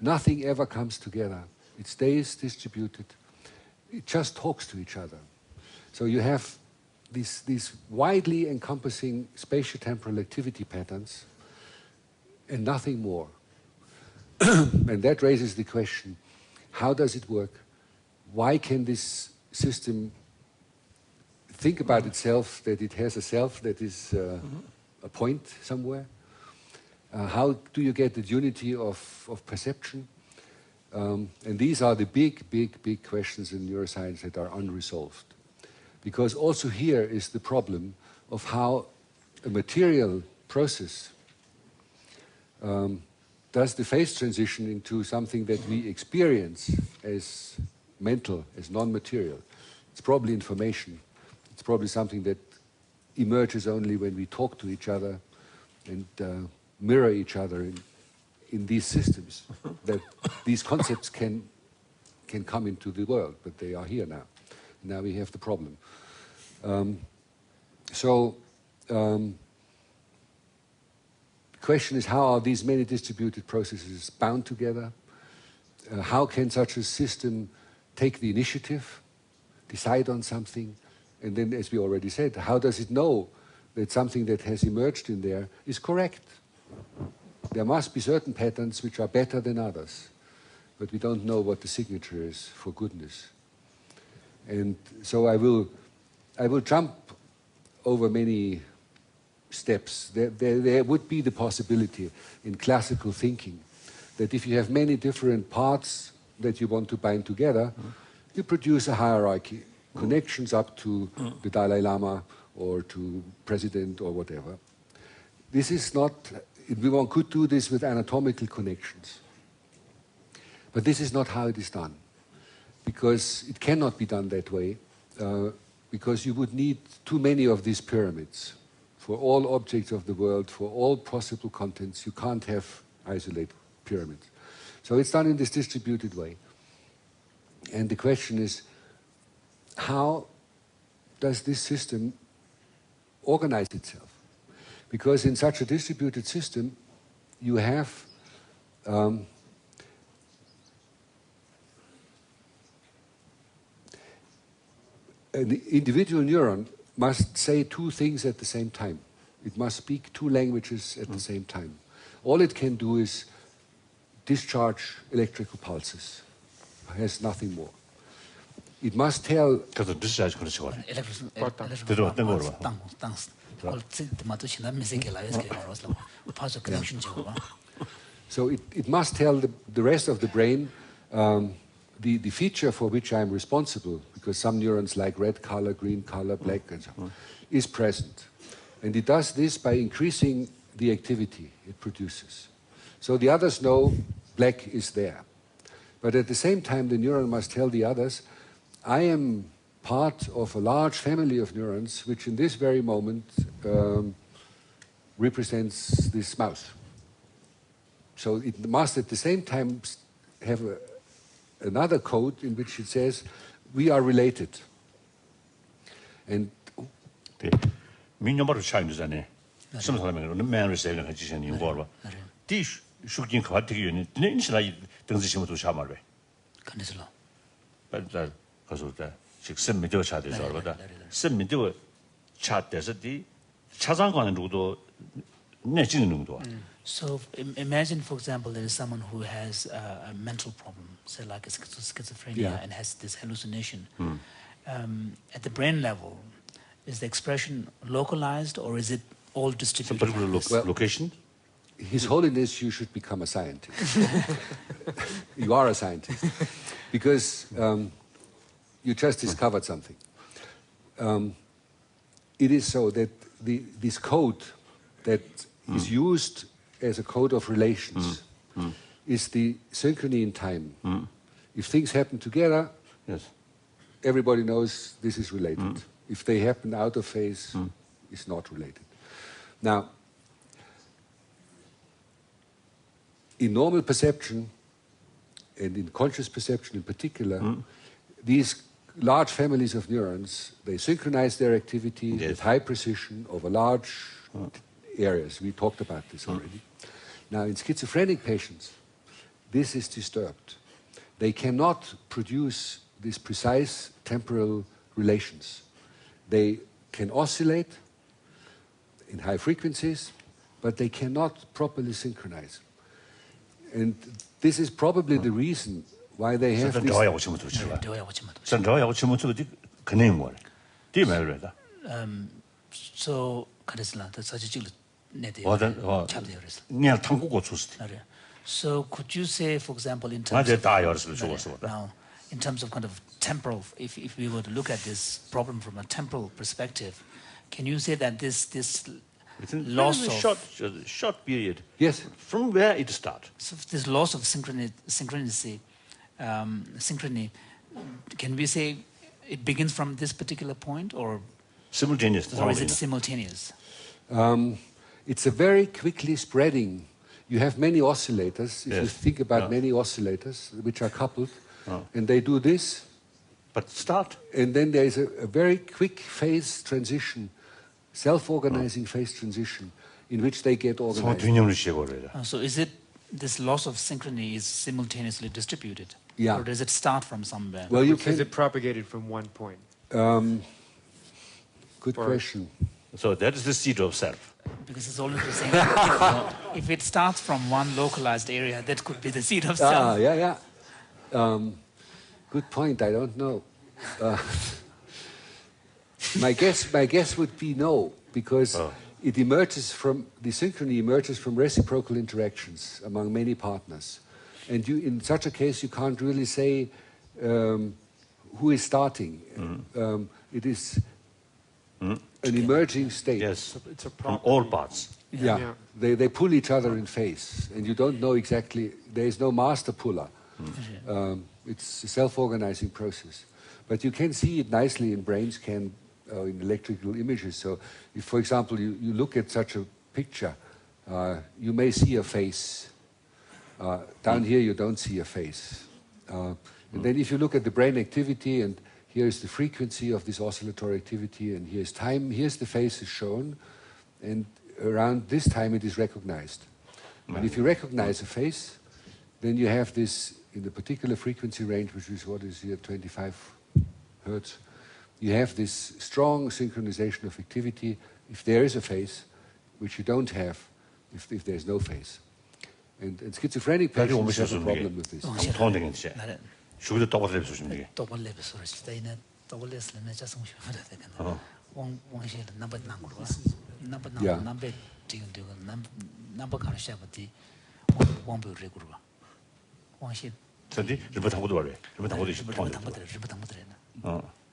Nothing ever comes together. It stays distributed. It just talks to each other. So you have these widely encompassing spatio-temporal activity patterns and nothing more. And that raises the question, how does it work? Why can this system think about itself, that it has a self that is a point somewhere? How do you get the unity of perception? And these are the big, big, big questions in neuroscience that are unresolved. Because also here is the problem of how a material process does the phase transition into something that we experience as mental, as non-material. It's probably information. It's probably something that emerges only when we talk to each other and mirror each other in these systems, that these concepts can come into the world, but they are here now. Now we have the problem. The question is, how are these many distributed processes bound together? How can such a system take the initiative, decide on something, and then, as we already said, how does it know that something that has emerged in there is correct? There must be certain patterns which are better than others, but we don't know what the signature is for goodness. And so I will jump over many steps. There would be the possibility in classical thinking that if you have many different parts that you want to bind together, you produce a hierarchy, connections up to the Dalai Lama or to president or whatever. This is not... One could do this with anatomical connections. But this is not how it is done. because it cannot be done that way, because you would need too many of these pyramids. For all objects of the world, for all possible contents, you can't have isolated pyramids. So it's done in this distributed way. And the question is, how does this system organize itself? Because in such a distributed system, you have an individual neuron must say two things at the same time. It must speak two languages at the same time. All it can do is discharge electrical pulses. It has nothing more. It must tell... So it must tell the rest of the brain the feature for which I'm responsible, because some neurons like red color, green color, black, and so on, is present. And it does this by increasing the activity it produces. So the others know black is there. But at the same time, the neuron must tell the others, I am part of a large family of neurons which in this very moment represents this mouse. So it must at the same time have another code in which it says, we are related. And 민요마로 차이는잖아요. 좀 사람은 맨을 세는 같이 생긴 거 봐. 디 슈긴 거 같은 경우는 인신아 등지심도 샤말베. 간에서. 빨리 가서다. 직선 미디어 차대서 알거다. 선 미디어 차대서 디 차상관은 누구도 내지는 정도. So imagine, for example, there is someone who has a mental problem, say like a schizophrenia, and has this hallucination. At the brain level, is the expression localized or is it all distributed? Some particular location? His Holiness, you should become a scientist. You are a scientist. Because you just discovered something. It is so that this code that is used as a code of relations is the synchrony in time. If things happen together, everybody knows this is related. If they happen out of phase, it's not related. Now, in normal perception, and in conscious perception in particular, these large families of neurons, they synchronize their activity with high precision over large areas. We talked about this already. Now, in schizophrenic patients, this is disturbed. They cannot produce these precise temporal relations. They can oscillate in high frequencies, but they cannot properly synchronize. And this is probably the reason why they have this... So, so could you say, for example, in terms of now, in terms of kind of temporal, if we were to look at this problem from a temporal perspective, can you say that this loss of short period? Yes. From where it starts? So this loss of synchrony, can we say it begins from this particular point, or simultaneous? Or is it simultaneous? It's a very quickly spreading. You have many oscillators. If you think about many oscillators which are coupled, and they do this. But start. And then there is a very quick phase transition, self-organizing phase transition, in which they get organized. So is it this loss of synchrony is simultaneously distributed? Yeah. Or does it start from somewhere? Well, is it propagated from one point? Good question. So that is the seed of self. Because it's always the same. If it starts from one localized area, that could be the seed of self. Good point. I don't know. My guess would be no, because it emerges from the synchrony emerges from reciprocal interactions among many partners, and in such a case you can't really say who is starting. It is an emerging state. Yes, it's from all parts. Yeah. They pull each other in phase, and you don't know exactly. There is no master puller. It's a self-organizing process. But you can see it nicely in brain scan, in electrical images. So if, for example, you look at such a picture, you may see a face. Down here, you don't see a face. And then if you look at the brain activity, and here's the frequency of this oscillatory activity, and here's time, here's the face is shown, and around this time it is recognized. And if you recognize a face, then you have this, in the particular frequency range, which is what is here, 25 hertz, you have this strong synchronization of activity if there is a face, which you don't have if there's no face. And schizophrenic patients have a problem with this.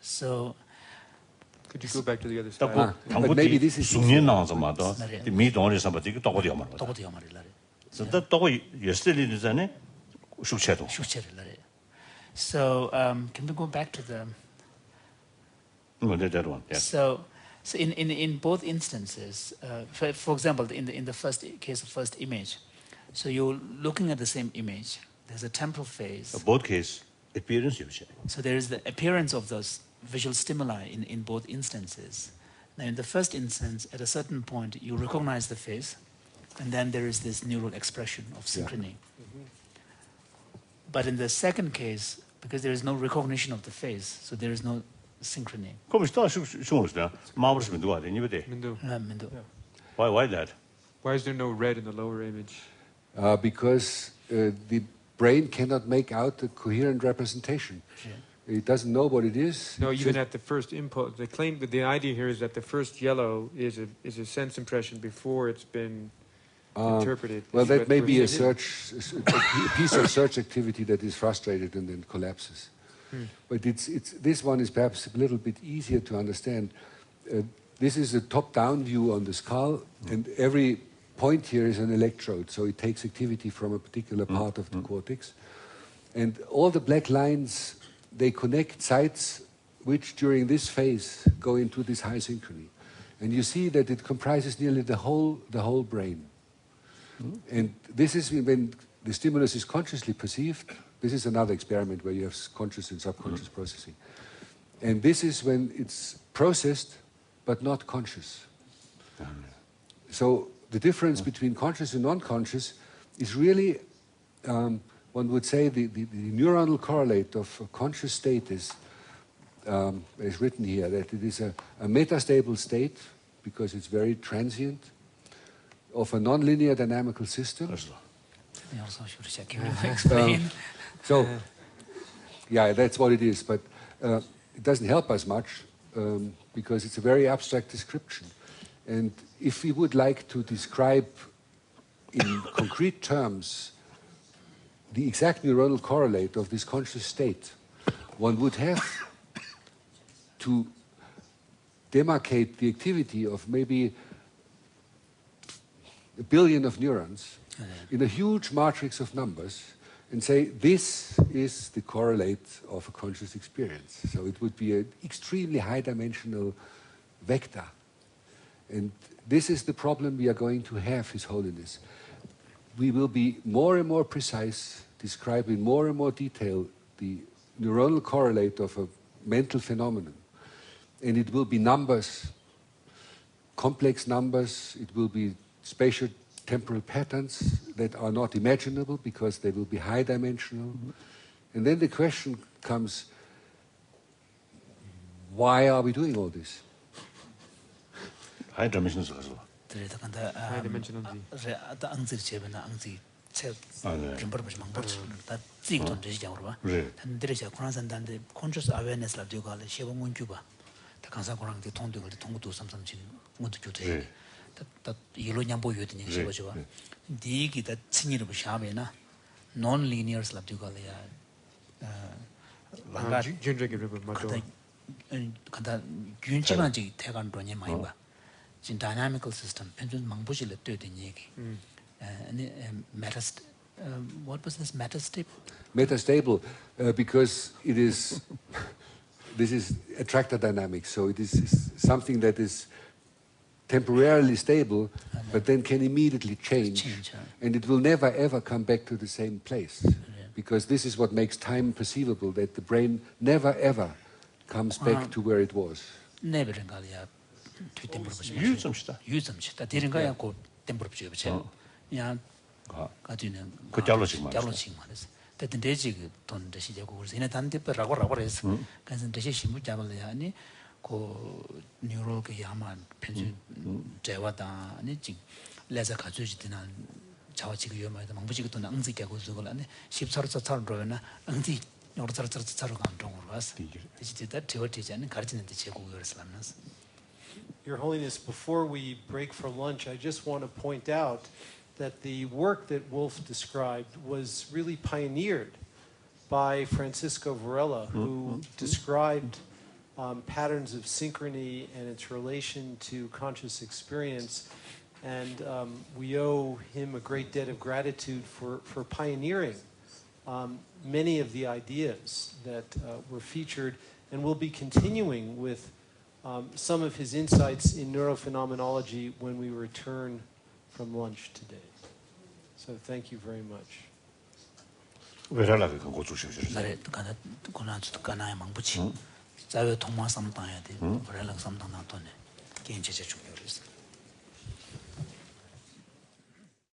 So, could you go back to the other side? But maybe this is... So, can we go back to the... that one, yeah. So in both instances, for example, in the first case of first image, so you're looking at the same image. There's a temporal phase. Both case appearance, you say. So there is the appearance of those visual stimuli in both instances. Now, in the first instance, at a certain point, you recognize the face, and then there is this neural expression of synchrony. Yeah. But in the second case, because there is no recognition of the face, so there is no synchrony. Why that? Why is there no red in the lower image? Because the brain cannot make out a coherent representation. Yeah. It doesn't know what it is. No, even at the first impulse. The idea here is that the first yellow is a sense impression before it's been interpreted. Well, that may be a piece of search activity that is frustrated and then collapses. But this one is perhaps a little bit easier to understand. This is a top-down view on the skull, and every point here is an electrode, so it takes activity from a particular part of the cortex. And all the black lines, they connect sites which during this phase go into this high synchrony. And you see that it comprises nearly the whole brain. And this is when the stimulus is consciously perceived. This is another experiment where you have conscious and subconscious processing. And this is when it's processed but not conscious. So the difference between conscious and non-conscious is really, one would say, the neuronal correlate of a conscious state is written here, that it is a metastable state, because it's very transient, of a nonlinear dynamical system. So, yeah, that's what it is, but it doesn't help us much because it's a very abstract description. And if we would like to describe in concrete terms the exact neuronal correlate of this conscious state, one would have to demarcate the activity of maybe 1 billion of neurons in a huge matrix of numbers and say this is the correlate of a conscious experience. So it would be an extremely high-dimensional vector. And this is the problem we are going to have, His Holiness. We will be more and more precise, describe in more and more detail the neuronal correlate of a mental phenomenon. And it will be numbers, complex numbers. It will be spatial temporal patterns that are not imaginable because they will be high-dimensional. And then the question comes, why are we doing all this? High-dimensional as well. High-dimensional. conscious awareness non-linear dynamical system What was this metastable? Metastable, because it is, this is attractor dynamics, so it is something that is temporarily stable, but then can immediately change, and it will never ever come back to the same place, because this is what makes time perceivable, that the brain never ever comes back to where it was. Never. 고 뉴로 그 야만 편지 제와다 아니지 레자 가지고 되나 자와지고 요마도 망부지고 또 앙지게고 저걸라네 14로 차로나 앙지 요로 차로 감동으로 왔어. 이제 다 되어지잖아. 가르치는데 제국을 살았나서. Your Holiness, before we break for lunch, I just want to point out that the work that Wolf described was really pioneered by Francisco Varela, who described patterns of synchrony and its relation to conscious experience. And we owe him a great debt of gratitude for pioneering many of the ideas that were featured, and we'll be continuing with some of his insights in neurophenomenology when we return from lunch today. So thank you very much. 자외 통마 삼당해야 돼. 그래라 삼당 나도네. 개인 제재 중요했어.